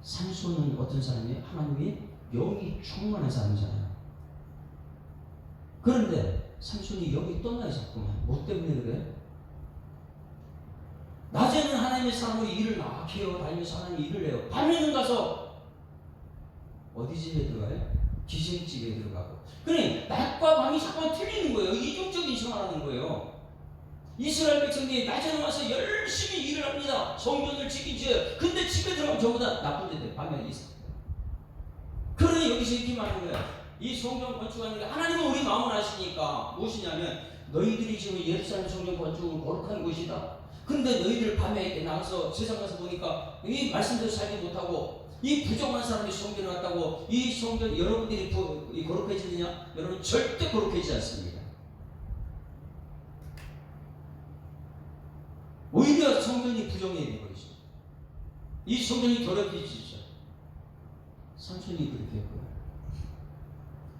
삼손은 어떤 사람이에요? 하나님이 영이 충만한 사람이잖아요. 그런데 삼손이 영이 떠나요 자꾸만. 뭐 때문에 그래? 낮에는 하나님의 사람으로 일을 막 해요. 다니면서 하나님 일을 해요. 밤에는 가서 어디 집에 들어가요? 기생집에 들어가고. 그러니 낮과 밤이 자꾸만 틀리는 거예요. 이중적인 생활하는 거예요. 이스라엘 백성들이 낮에는 와서 열심히 일을 합니다. 성전을 지키죠. 근데 집에 들어가면 전부 다 나쁜 데들 밤에 있어요. 그러니 여기서 이렇게 말하는 거예요. 이 성전 건축하는 게 하나님은 우리 마음을 아시니까 무엇이냐면 너희들이 지금 예루살렘 성전 건축은 거룩한 곳이다. 근데 너희들 밤에 나가서 세상 가서 보니까 이 말씀대로 살지 못하고 이 부정한 사람이 성전에 왔다고 이 성전 여러분들이 거룩해지느냐? 여러분 절대 거룩해지지 않습니다. 오히려 성전이 부정해진 것이죠. 이 성전이 더럽혀지죠. 삼손이 그렇게 했고요.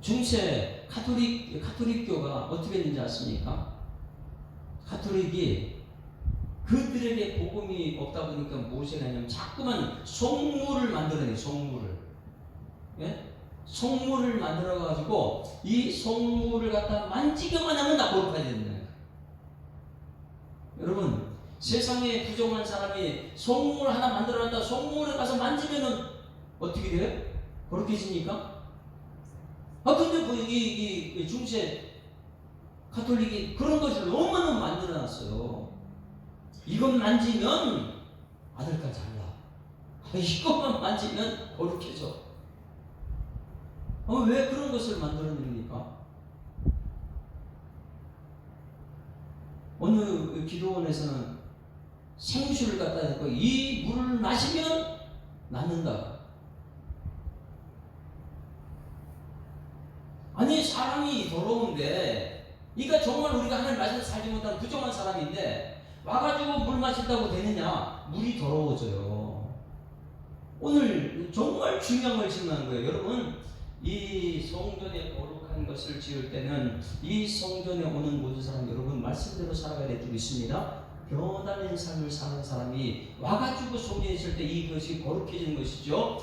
중세 카톨릭교가 어떻게 했는지 아십니까? 카톨릭이 그들에게 복음이 없다 보니까 무엇을 하냐면 자꾸만 성물을 만들어내요. 성물을. 예? 성물을 만들어가지고 이 성물을 갖다 만지기만 하면 다 거룩해지는 거예요. 여러분 세상에 부정한 사람이 성물 하나 만들어놨다 성물에 가서 만지면은 어떻게 돼요? 거룩해집니까? 근데 이 중세 카톨릭이 그런 것을 너무너무 만들어놨어요. 이것 만지면 아들까지 잘라. 이것만 만지면 거룩해져. 왜 그런 것을 만들어냅니까? 어느 기도원에서는 생수를 갖다 대고 이 물을 마시면 낫는다. 아니 사람이 더러운데, 그러니까 정말 우리가 하나님 말씀 살지 못하는 부정한 사람인데 와가지고 물 마신다고 되느냐? 물이 더러워져요. 오늘 정말 중요한 걸 질문한 거예요. 여러분, 이 성전에 거룩한 것을 지을 때는 이 성전에 오는 모든 사람, 여러분 말씀대로 살아가야 될 줄 믿습니다. 변화된 삶을 사는 사람이 와가지고 성전에 있을 때 이것이 거룩해지는 것이죠.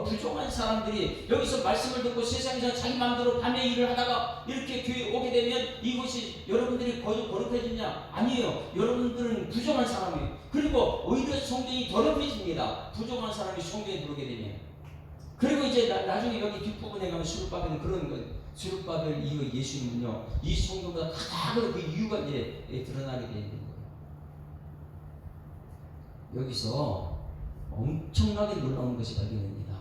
부정한 사람들이 여기서 말씀을 듣고 세상에서 자기 마음대로 밤에 일을 하다가 이렇게 교회에 오게 되면 이것이 여러분들이 거룩해지냐? 아니에요. 여러분들은 부정한 사람이에요. 그리고 오히려 성전이 더럽혀집니다. 부정한 사람이 성전에 들어오게 되면. 그리고 이제 나중에 여기 뒷부분에 가면 수르바벨은 그런 거예요. 수르바벨 이후 예수님은요, 이 성전보다 다 그 이유가 이제 드러나게 되는 거예요. 여기서 엄청나게 놀라운 것이 발견됩니다.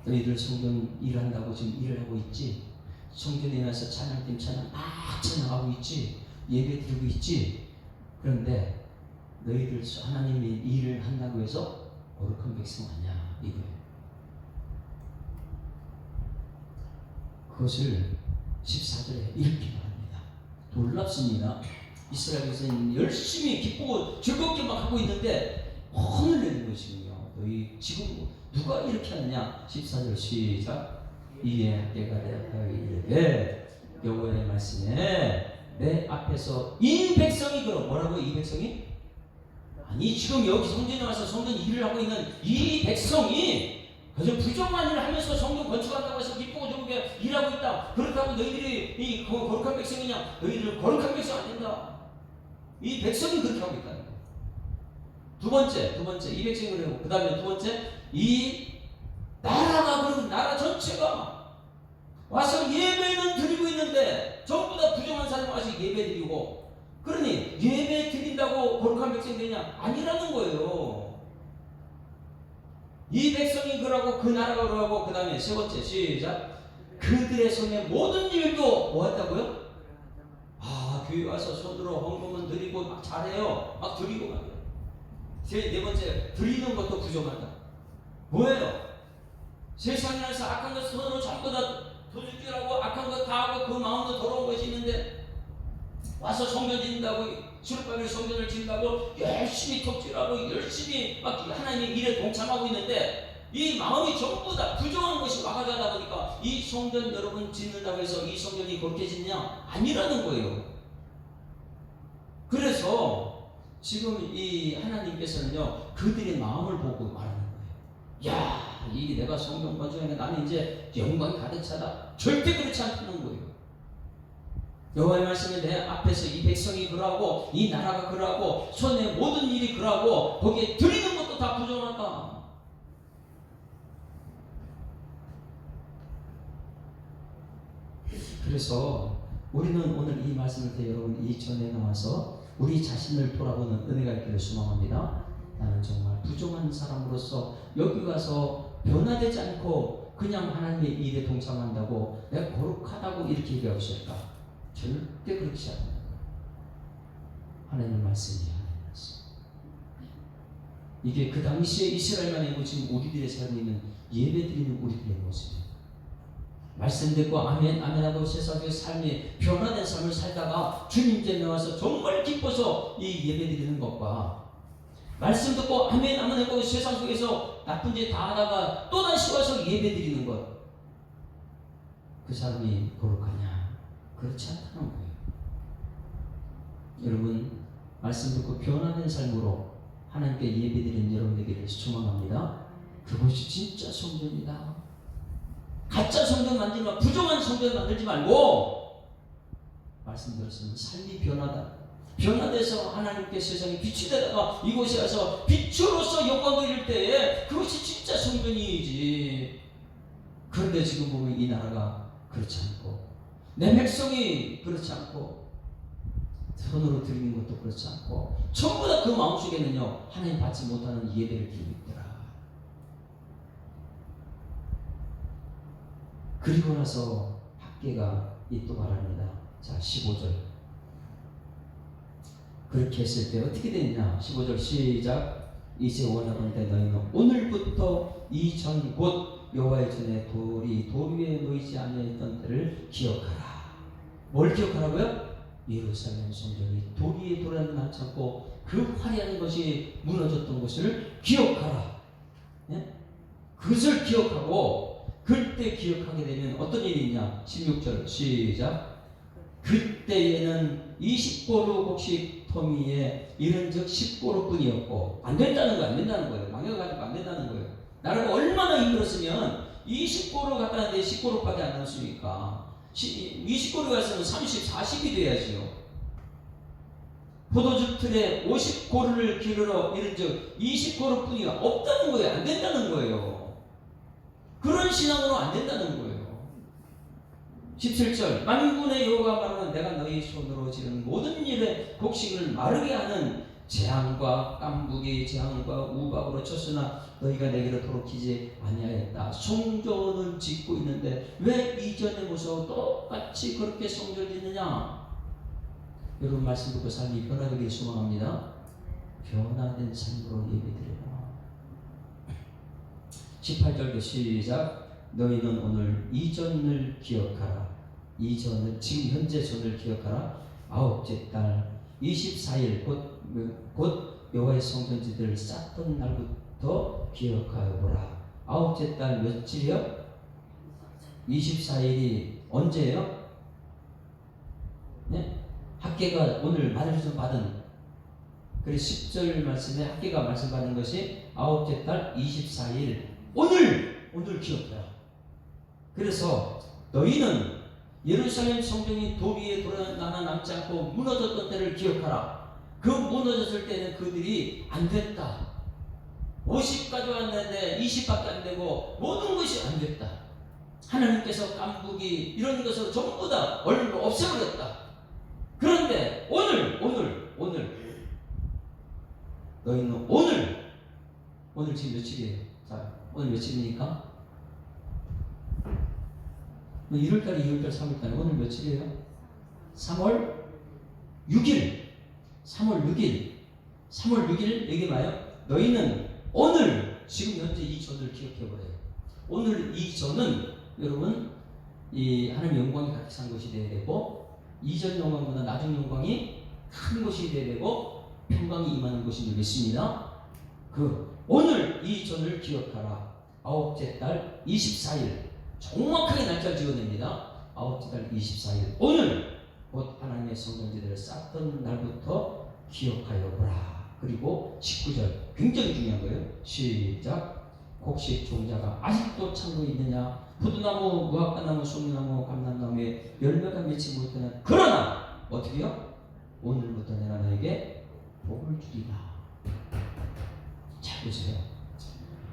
너희들 성전 일한다고 지금 일을 하고 있지? 성전에 와서 찬양팀 찬양 막 찬양하고 있지? 예배 드리고 있지? 그런데 너희들 하나님이 일을 한다고 해서 거룩한 백성 아니야, 이거예요. 그것을 14절에 이렇게 말합니다. 놀랍습니다. 이스라엘에서는 열심히 기쁘고 즐겁게 막 하고 있는데 혼을 내는 것이군요. 너희 지금 누가 이렇게 하느냐? 14절 시작. 이에 때가 되었다 이르되 여호와의 말씀에 내 앞에서 이 백성이 그럼 뭐라고? 이 백성이? 아니 지금 여기 성전에 와서 성전 일을 하고 있는 이 백성이 그저 부정한 일을 하면서 성전 건축한다고 해서 기쁘고 좋게 일하고 있다. 그렇다고 너희들이 이 거룩한 백성이냐? 너희들은 거룩한 백성 안 된다. 이 백성이 그렇게 하고 있다는 거예요. 두 번째 이 백성이 그러고 그 다음에 두 번째 이 나라가 그런 나라 전체가 와서 예배는 드리고 있는데 전부 다 부정한 사람이 와서 예배 드리고 그러니 예배 드린다고 거룩한 백성이 되냐? 아니라는 거예요. 이 백성이 그러고 그 나라가 그러고 그 다음에 세 번째 시작. 그들의 손에 모든 일도 뭐 했다고요? 교회 와서 손으로 헌금은 드리고 막 잘해요. 막 드리고 막. 네 번째, 드리는 것도 부정하다. 뭐예요? 세상에 와서 악한 것 손으로 전부 다 도둑질하고 악한 것 다 하고 그 마음도 더러운 것이 있는데 와서 성전 짓는다고 수르바벨 성전을 짓는다고 열심히 톱질하고 열심히 막 하나님의 일에 동참하고 있는데 이 마음이 전부 다 부정한 것이 와가지고 하다 보니까 이 성전 여러분 짓는다고 해서 이 성전이 거룩해지냐? 아니라는 거예요. 그래서 지금 이 하나님께서는요 그들의 마음을 보고 말하는 거예요. 야, 이 내가 성경 건축하니까 나는 이제 영광이 가득 차다. 절대 그렇지 않다는 거예요. 여호와의 말씀에 내 앞에서 이 백성이 그러하고 이 나라가 그러하고 손에 모든 일이 그러하고 거기에 드리는 것도 다 부정하다. 그래서 우리는 오늘 이 말씀을 때 여러분 이 전에 나와서 우리 자신을 돌아보는 은혜가 있기를 소망합니다. 나는 정말 부정한 사람으로서 여기 가서 변화되지 않고 그냥 하나님의 일에 동참한다고 내가 거룩하다고 이렇게 얘기하고 있을까? 절대 그렇지 않아요. 하나님의 말씀이에요. 하나님의 말씀. 이게 그 당시에 이스라엘만이 아니고 지금 우리들의 삶에 있는 예배드리는 우리들의 모습이에요. 말씀 듣고 아멘 아멘하고 세상의 삶이 변화된 삶을 살다가 주님께 나와서 정말 기뻐서 이 예배드리는 것과 말씀 듣고 아멘 아멘하고 세상 속에서 나쁜 짓 다 하다가 또다시 와서 예배드리는 것, 그 사람이 거룩하냐? 그렇지 않다는 거예요. 여러분 말씀 듣고 변화된 삶으로 하나님께 예배드리는 여러분에게 소망합니다. 그것이 진짜 성전이다. 가짜 성전 만들지 말고 부정한 성전 만들지 말고 말씀드렸습니다. 삶이 변화돼서 하나님께 세상에 빛이 되다가 이곳에 와서 빛으로서 영광을 이룰 때에 그것이 진짜 성전이지. 그런데 지금 보면 이 나라가 그렇지 않고 내 백성이 그렇지 않고 손으로 드리는 것도 그렇지 않고 전부 다 그 마음속에는요 하나님 받지 못하는 예배를 드리고 있더라. 그리고 나서 학계가 또 말합니다. 자 15절 그렇게 했을 때 어떻게 되느냐? 15절 시작. 이제 원하건대 너희는 오늘부터 이전 곧 여호와의 전에 돌 위에 놓이지 아니하였던 때를 기억하라. 뭘 기억하라고요? 예루살렘 성전이 돌 위에 돌아다니지 않고 그 화려한 것이 무너졌던 것을 기억하라. 네? 그것을 기억하고 그때 기억하게 되면 어떤 일이 있냐? 16절 시작. 그때에는 20고루 곡식 토미에 이른즉 10고루 뿐이었고 안 된다는 거예요. 망해가지고 안 된다는 거예요. 나라가 얼마나 힘들었으면 20고루 갖다 놨는데 10고루밖에 안 남았으니까 20고루가 있으면 30, 40이 돼야지요. 포도주 틀에 50고루를 기르러 이른즉 20고루 뿐이가 없다는 거예요. 안 된다는 거예요. 그런 신앙으로 안 된다는 거예요. 17절 만군의 여호와가 말하는 내가 너희 손으로 지른 모든 일에 곡식을 마르게 하는 재앙과 깐부기 재앙과 우박으로 쳤으나 너희가 내게로 돌이키지 아니하였다. 성전을 짓고 있는데 왜 이전의 모습하고 똑같이 그렇게 성전을 짓느냐? 여러분 말씀 듣고 삶이 변화되길 소망합니다. 변화된 삶으로 예배드려라. 18절도 시작. 너희는 오늘 이전을 기억하라. 이전을 지금 현재 전을 기억하라. 아홉째 달 24일 곧 여호와의 성전지들을 쌓던 날부터 기억하여 보라. 아홉째 달 며칠이요? 24일이 언제예요? 네? 학계가 오늘 말씀 받은 그리고 10절 말씀에 학계가 말씀 받은 것이 아홉째 달 24일 오늘 기억해라. 그래서 너희는 예루살렘 성전이 돌 위에 돌아나나 남지 않고 무너졌던 때를 기억하라. 그 무너졌을 때는 그들이 안 됐다. 50 가져왔는데 20밖에 안 되고 모든 것이 안 됐다. 하나님께서 깐부기 이런 것을 전부 다 없애버렸다. 그런데 오늘 너희는 오늘 지금 며칠이에요? 자, 오늘 며칠입니까? 1월달, 2월달, 3월달 오늘 며칠이에요? 3월 6일 3월 6일 얘기 봐요. 너희는 오늘 지금 현재 이 전을 기억해버려요. 오늘 이 전은 여러분 이 하나님의 영광이 같이 산 것이 되어야 되고 이전 영광보다 나중 영광이 큰 것이 되어야 되고 평강이 임하는 것인 줄 믿습니다. 오늘 이 전을 기억하라. 아홉째 달 24일 정확하게 날짜를 지어냅니다. 아홉째 달 24일 오늘 곧 하나님의 성전지들을 쌓던 날부터 기억하여 보라. 그리고 19절 굉장히 중요한 거예요. 시작. 곡식 종자가 아직도 창고에 있느냐? 포도나무, 무화과나무, 소미나무, 감람나무에 열매가 맺지 못하는 그러나 어떻게요? 오늘부터 내가 너에게 복을 주리라. 잘 보세요.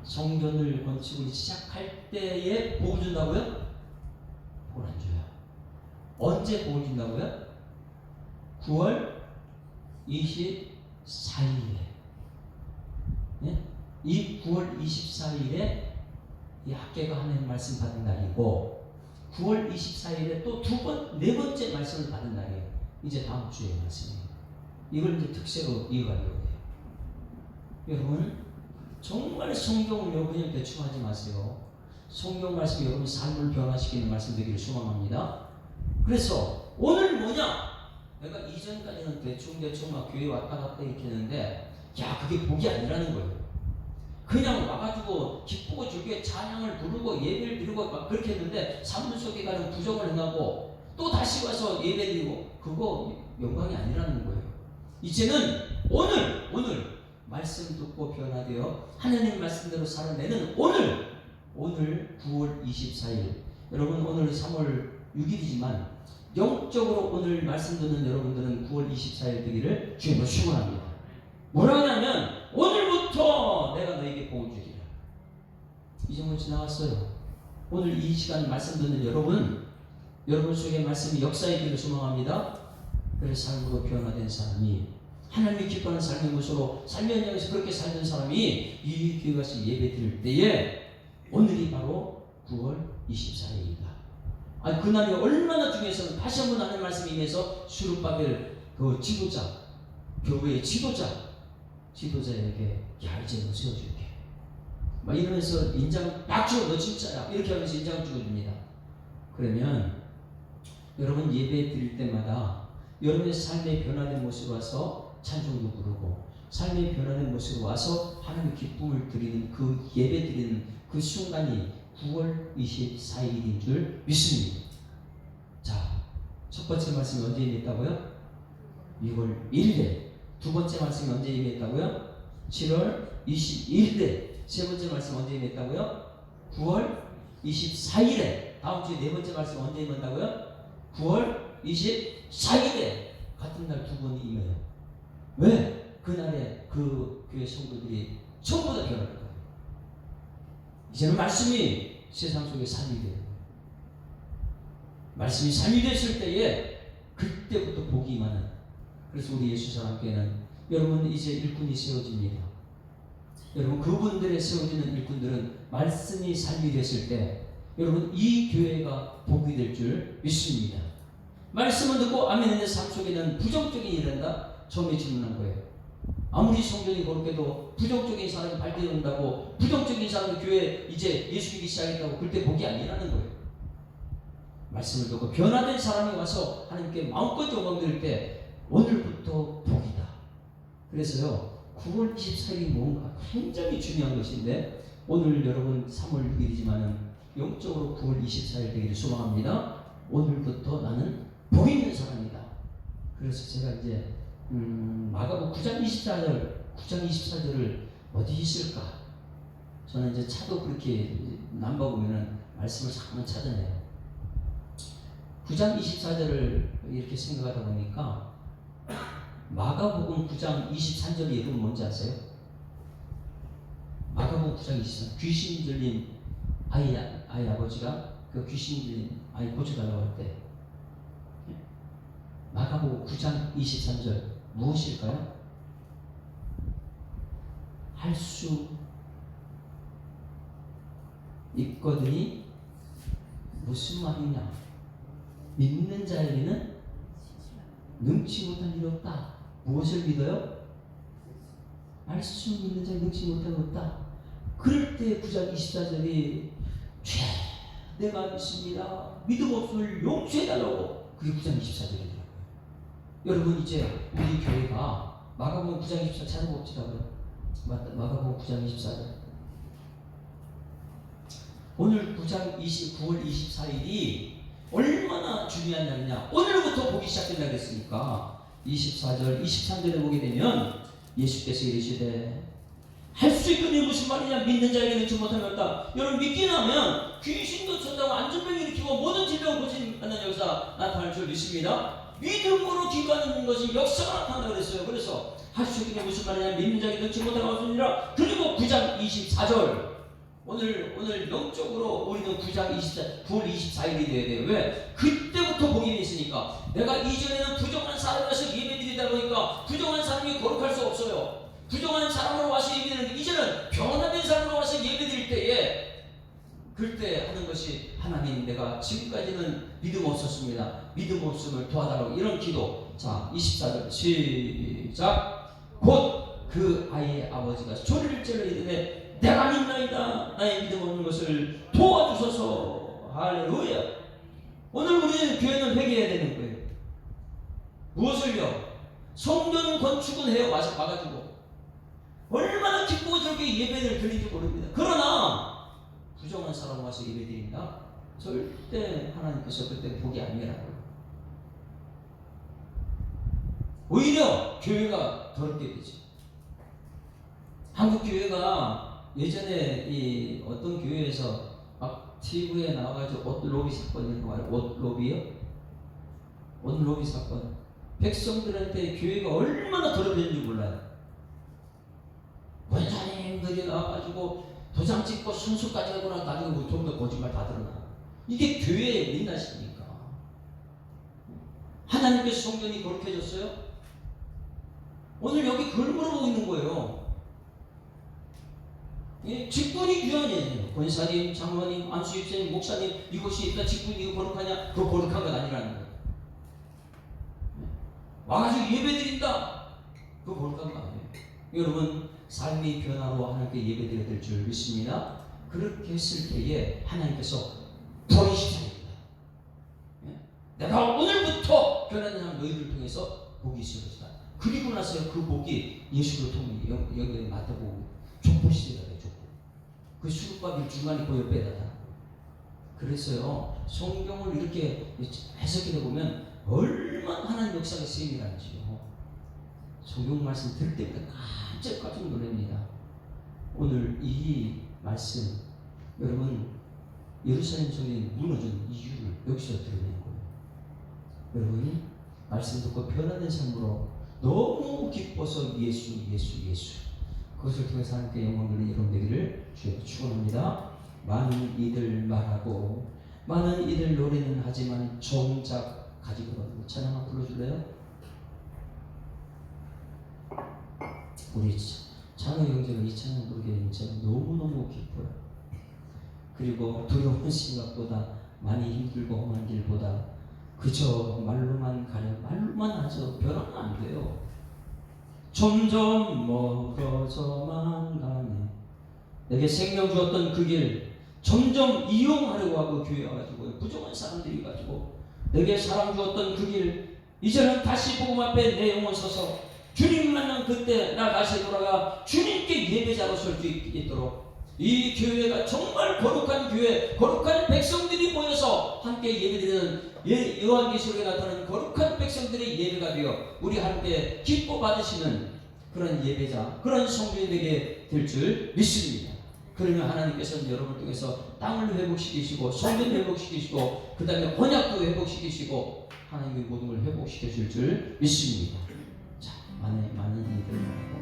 성전을 건축을 시작할 때에 복을 준다고요? 복을 안 줘요. 언제 복을 준다고요? 9월 24일에 네? 이 9월 24일에 이 학계가 하나님 말씀 받은 날이고 9월 24일에 또 네 번째 말씀을 받은 날이에요. 이제 다음 주의 말씀이에요. 이걸 이제 특세로 이어가려고 해요. 여러분 정말 성경을 그냥 대충 하지 마세요. 성경 말씀이 여러분 삶을 변화시키는 말씀 되기를 소망합니다. 그래서 오늘 뭐냐? 내가 이전까지는 대충 막 교회 왔다 갔다 이렇게 했는데 야 그게 복이 아니라는 거예요. 그냥 와가지고 기쁘고 즐겁게 찬양을 부르고 예배를 드리고 막 그렇게 했는데 삶 속에 가는 부정을 행하고 또 다시 와서 예배 드리고 그거 영광이 아니라는 거예요. 이제는 오늘 말씀 듣고 변화되어 하나님 말씀대로 살아내는 오늘 9월 24일 여러분 오늘 3월 6일이지만 영적으로 오늘 말씀 듣는 여러분들은 9월 24일 되기를 주님으로 축원합니다. 뭐라 하냐면 오늘부터 내가 너에게 복을 주리라. 이 정도 지나갔어요. 오늘 이 시간 말씀 듣는 여러분 속에 말씀이 역사이기를 소망합니다. 그래서 삶으로 변화된 사람이 하나님이 기뻐하는 삶의 모습으로 삶의 현장에서 그렇게 살던 사람이 이 교회 가서 예배 드릴 때에 오늘이 바로 9월 24일이다. 아니 그날이 얼마나 중요해서 다시 한번 하나님 말씀이 임해서 수르바벨 그 지도자 교회의 지도자 지도자에게 야 이제 너 세워줄게 막 이러면서 인장 딱 주고 너 진짜야 이렇게 하면서 인장 찍어줍니다. 그러면 여러분 예배 드릴 때마다 여러분의 삶의 변화된 모습으로 와서 찬송도 부르고 삶의 변화된 모습으로 와서 하나님의 기쁨을 드리는 그 예배 드리는 그 순간이 9월 24일인 줄 믿습니다. 자, 첫 번째 말씀이 언제 임했다고요? 6월 1일에. 두 번째 말씀이 언제 임했다고요? 7월 21일에. 세 번째 말씀 언제 임했다고요? 9월 24일에. 다음 주에 네 번째 말씀 언제 임한다고요? 9월 24일에. 같은 날 두 번이 임해요. 왜? 그날에 그 교회 성도들이 전부 다 변할 거예요. 이제는 말씀이 세상 속에 삶이 돼요. 말씀이 삶이 됐을 때에 그때부터 복이 임하는. 그래서 우리 예수사랑교회는 여러분 이제 일꾼이 세워집니다. 여러분 그분들의 세워지는 일꾼들은 말씀이 삶이 됐을 때 여러분 이 교회가 복이 될 줄 믿습니다. 말씀을 듣고 아멘의 삶 속에는 부정적인 일이 일어난다. 처음에 질문한 거예요. 아무리 성경이 그렇게도 부정적인 사람이 발견된다고 부정적인 사람이 교회에 이제 예수 믿기 시작했다고 그때 복이 아니라는 거예요. 말씀을 듣고 변화된 사람이 와서 하나님께 마음껏 영광 드릴 때 오늘부터 복이다. 그래서요 9월 24일이 뭔가 굉장히 중요한 것인데 오늘 여러분 3월 6일이지만은 영적으로 9월 24일 되기를 소망합니다. 오늘부터 나는 복 있는 사람이다. 그래서 제가 이제 마가복음 9장 24절을 어디 있을까? 저는 이제 차도 그렇게 남바보면은 말씀을 잠깐 찾아내요. 9장 24절을 이렇게 생각하다 보니까 마가복음 9장 23절이 여러분 뭔지 아세요? 마가복음 9장 23절 귀신 들린 아이 아버지가 그 귀신 들린 아이 고쳐달라고 할 때 마가복음 9장 23절 무엇일까요? 할 수 있거든이 무슨 말이냐? 믿는 자에게는 능치 못한 일이 없다. 무엇을 믿어요? 말씀 믿는 자에 능치 못한 일 없다. 그럴 때 9장 24절이 내가 믿습니다. 믿음 없음을 용서해달라고 그게 9장 24절이더라고요. 여러분 이제 우리 교회가 마가복음 9장 24절 찾아봅시다. 마가복음 9장 24절 오늘 9월 24일이 얼마나 중요한 날이냐. 오늘부터 보기 시작된다 그랬으니까 24절 23절에 보게 되면 예수께서 이르시되 할 수 있거니 무슨 말이냐. 믿는 자에게 능치 못함이 없다. 여러분 믿기는 하면 귀신도 쳤다고 안전병 일으키고 모든 질병을 고치는 역사 나타날 줄 믿습니다. 믿음으로 기도하는 것이 역사가 나타난다 그랬어요. 그래서 할 수 있거니 무슨 말이냐. 믿는 자에게 능치 못함이 없으니라. 그리고 9장 24절 오늘 영적으로 우리는 9월 24일이 돼야 돼요. 왜? 그때부터 복임이 있으니까. 내가 이전에는 부정한 사람이 와서 예배 드리다 보니까 부정한 사람이 거룩할 수 없어요. 부정한 사람으로 와서 예배 드리는데 이제는 변화된 사람으로 와서 예배 드릴 때에 그때 하는 것이 하나님 내가 지금까지는 믿음 없었습니다. 믿음 없음을 도와달라고 이런 기도. 자 24절 시작. 곧 그 아이의 아버지가 소리를 질러 이르되 내가 믿나이다. 나의 믿음 없는 것을 도와주소서. 할렐루야. 오늘 우리는 교회는 회개해야 되는 거예요. 무엇을요? 성전 건축은 해요. 와가지고 얼마나 기쁘고 저렇게 예배를 드리는지 모릅니다. 그러나 부정한 사람 와서 예배 드린다? 절대 하나님께서 그때 복이 아니라고요. 오히려 교회가 더럽게 되지. 한국 교회가 예전에 이 어떤 교회에서 막 TV에 나와가지고 옷 로비 사건 이런 거 말이에요. 옷 로비요? 옷 로비 사건. 백성들한테 교회가 얼마나 더러워졌는지 몰라요. 원사님들이 나와가지고 도장 찍고 순수까지 하고 나중에 좀 더 거짓말 다 드러나. 이게 교회의 민낯입니까? 하나님께서 성전이 거룩해졌어요? 오늘 여기 그걸 물어보고 있는 거예요. 예, 직분이 귀하네요. 권사님, 장로님, 안수집사님, 목사님 이것이 일단 직분이 이거 거룩하냐? 그거 거룩한 건 아니라는 거예요. 와가지고 예배 드린다. 그거 거룩한 거 아니에요. 여러분 삶의 변화로 하나님께 예배드려야 될 줄 믿습니다. 그렇게 했을 때에 하나님께서 버리시옵니다. 내가 오늘부터 변화된 사람 너희들을 통해서 복이 있을 것이다. 그리고 나서요 그 복이 예수를 통해 여기에 맡아보고 족보 시대가 돼요. 족보. 그 수급과 중간에 보여 빼다다. 그래서요 성경을 이렇게 해석해 보면 얼마나 하나님 역사가 쓰임이라는지요. 성경 말씀 들을 때마다 깜짝 놀랍니다. 오늘 이 말씀 여러분 예루살렘 성전이 무너진 이유를 여기서 드러내는 거예요. 여러분이 말씀 듣고 변화된 삶으로 너무 기뻐서 예수 그것을 통해서 하나님께 영광 돌리는 여러분 되기를 주여 축원합니다. 많은 이들 말하고 많은 이들 노래는 하지만 정작 가지고 가는 찬양 한번 불러줄래요? 우리 찬호 형제가 이 찬양 부르기에 진짜 너무너무 기뻐요. 그리고 두려운 생각보다 많이 힘들고 험한 길보다 그저 말로만 가려 말로만 하죠. 변화는 안 돼요. 점점 멀어져만 가네. 내게 생명 주었던 그 길 점점 이용하려고 하고 교회 와가지고 부정한 사람들이 가지고 내게 사랑 주었던 그 길 이제는 다시 복음 앞에 내 영혼 서서 주님 만난 그때 나 다시 돌아가 주님께 예배자로 설 수 있도록 이 교회가 정말 거룩한 교회, 거룩한 백성들이 모여서 함께 예배드리는 요한계시록에 나타나는 거룩한 백성들의 예배가 되어 우리 함께 기뻐 받으시는 그런 예배자, 그런 성도이 되게 될 줄 믿습니다. 그러면 하나님께서는 여러분을 통해서 땅을 회복시키시고 성전을 회복시키시고 그 다음에 언약도 회복시키시고 하나님의 모든 걸 회복시켜줄 줄 믿습니다. 자, 많은 이들 말고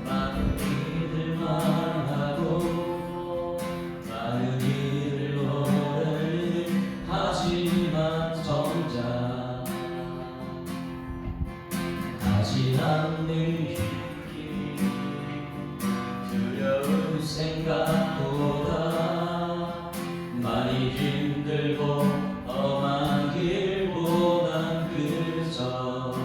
많은 이들만 하고 많은 이들로를 하지만 정작 가지 않는 두려운 생각보다 많이 힘들고 험한 길보단 그저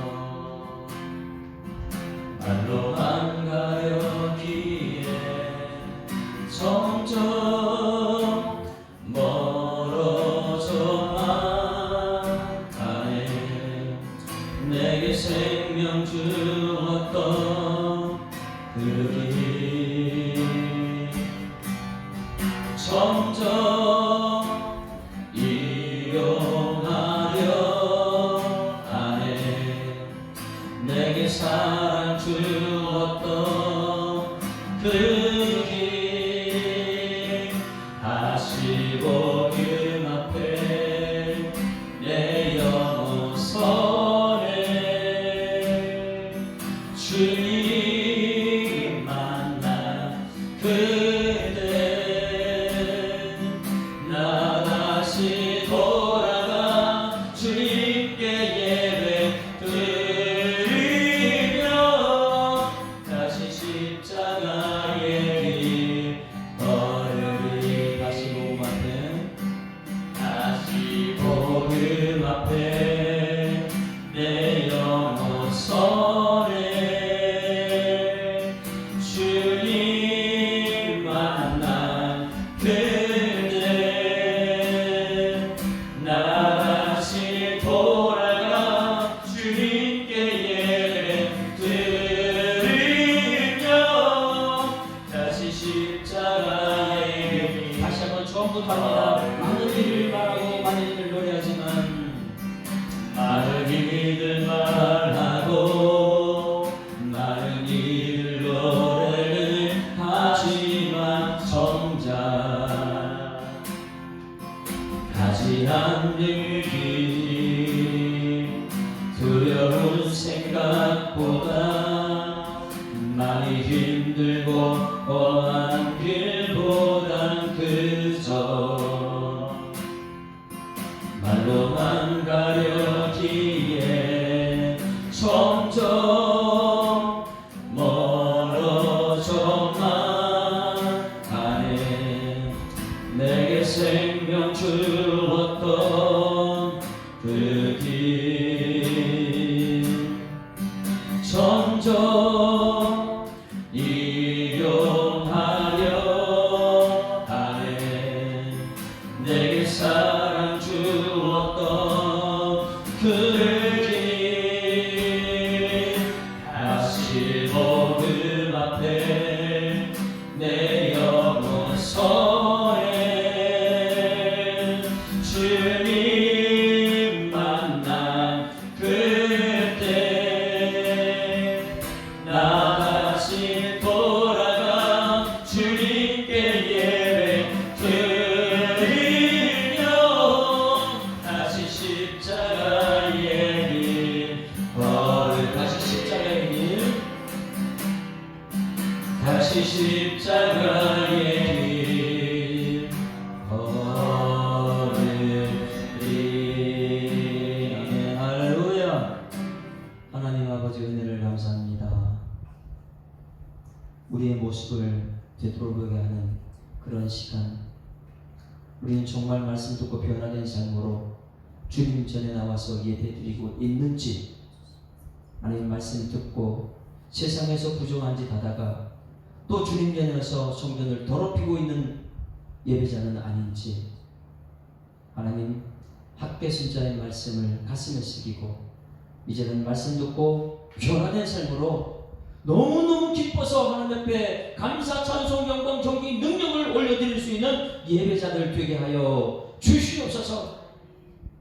말로만 가려기에 점점 멀어져만 가네. 내게 생명 주었던 그 길 점점 이용하려 하네. 내게 사랑 주었던 그 길 다시 복음 앞에 내 영혼 서네. 주님 만난 그때 나 다시 돌아가 주님께 예배 드리며 다시 십자가의 길 걸으리. 다시 복음 앞에 내 영혼 서네. 주님 만난 그때 나 다시 돌아가 주님께 예배 드리며 다시 십자가의 길. 다시 한번 처음부터 합니다. 많은 일을 말하고 많은 일을 노래하지만 많은 이들 말하고 많은 이들 노래를 하지만 정작 가지 않는 길 두려운 생각보다 많이 힘들고 험한 길보단 그저 말로만 가려기에 점점 멀어져만 가네. 내게 생명 주었던 그 길 주의 복음 앞에 내 영혼 서해 주님 만난 그때 나 다시 돌아가 주님께 예배 드리며 다시 십자가의 길 다시 십자가의 길 다시 십자가의 길 걸으리. 아멘. 할렐루야. 하나님 아버지 은혜를 감사합니다. 우리의 모습을 되돌아보게 하는 그런 시간, 우리는 정말 말씀 듣고 변화된 삶으로 주님 전에 나와서 예배드리고 있는지, 아니면 말씀 듣고 세상에서 부정한 짓 하다가 또 주님 전에 와서 성전을 더럽히고 있는 예배자는 아닌지, 하나님 학계 순자의 말씀을 가슴에 새기고 이제는 말씀 듣고 변화된 삶으로 너무너무 기뻐서 하나님 앞에 감사, 찬송, 영광, 존귀, 능력을 올려드릴 수 있는 예배자들 되게 하여 주시옵소서.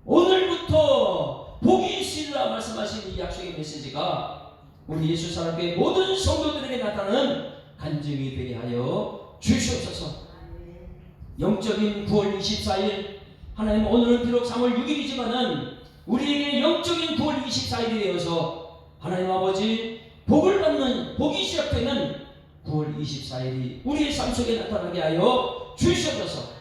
오늘부터 복이 있으리라 말씀하신 이 약속의 메시지가 우리 예수 사랑교회 모든 성도들에게 나타나는 간증이 되게 하여 주시옵소서. 영적인 9월 24일, 하나님 오늘은 비록 3월 6일이지만은 우리에게 영적인 9월 24일이 되어서 하나님 아버지 복을 받는, 복이 시작되는 9월 24일이 우리의 삶 속에 나타나게 하여 주시옵소서.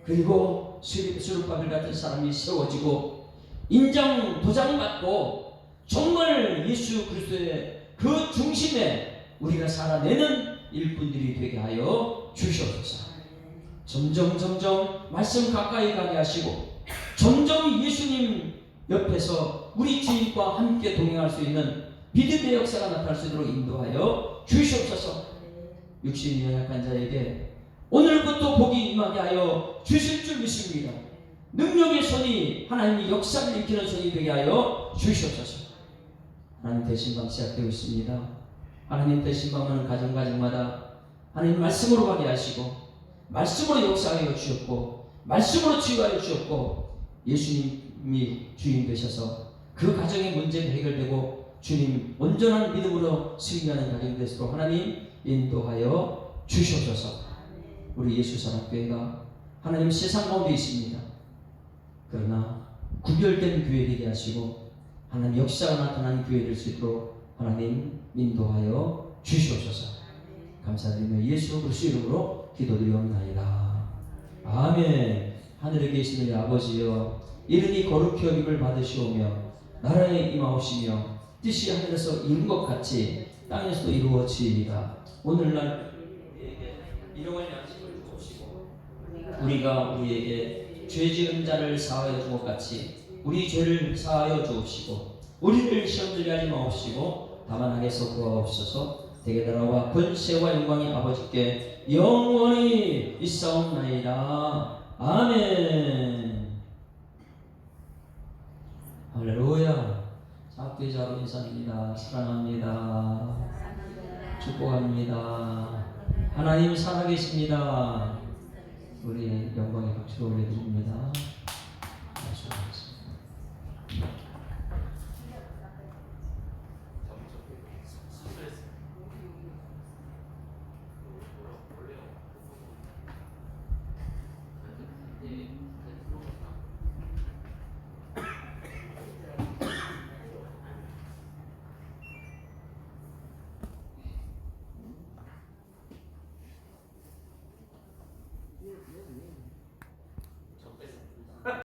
그리고 수르바벨 같은 사람이 세워지고 인장 도장 받고 정말 예수 그리스도의 그 중심에 우리가 살아내는 일꾼들이 되게 하여 주시옵소서. 점점 말씀 가까이 가게 하시고 점점 예수님 옆에서 우리 주님과 함께 동행할 수 있는 믿음의 역사가 나타날 수 있도록 인도하여 주시옵소서. 육신이 연약한 자에게 오늘부터 복이 임하게 하여 주실 줄 믿습니다. 능력의 손이 하나님이 역사를 일으키는 손이 되게 하여 주시옵소서. 하나님 대신방 시작되고 있습니다. 하나님 대신방은 가정마다 하나님 말씀으로 가게 하시고 말씀으로 역사하여 주셨고 말씀으로 치유하여 주셨고 예수님이 주인 되셔서 그 가정의 문제가 해결되고 주님 온전한 믿음으로 승리하는 가정이 되도록 하나님 인도하여 주시옵소서. 우리 예수사랑교회가 하나님 세상 가운데 있습니다. 그러나 구별된 교회 되게 하시고 하나님 역사가 나타나는 교회 될 수 있도록 하나님 인도하여 주시옵소서. 감사드리며 예수 그리스도 이름으로 기도드리옵나이다. 아멘. 하늘에 계시는 아버지여, 이름이 거룩히 여김을 받으시오며 나라에 임하옵시며 뜻이 하늘에서 이룬 것 같이 땅에서도 이루어지이다. 오늘날 우리에게 일용할 양식을 주옵시고 우리가 우리에게 죄 지은 자를 사하여 준 것 같이 우리 죄를 사하여 주옵시고 우리를 시험 들게 하지 마옵시고 다만 악에서 구하옵소서. 대개 나라와 권세와 영광이 아버지께 영원히 있사옵나이다. 아멘. 할렐루야. 작대자로 인사합니다. 사랑합니다. 축복합니다. 하나님 살아계십니다. 우리 영광의 박수를 올려드립니다.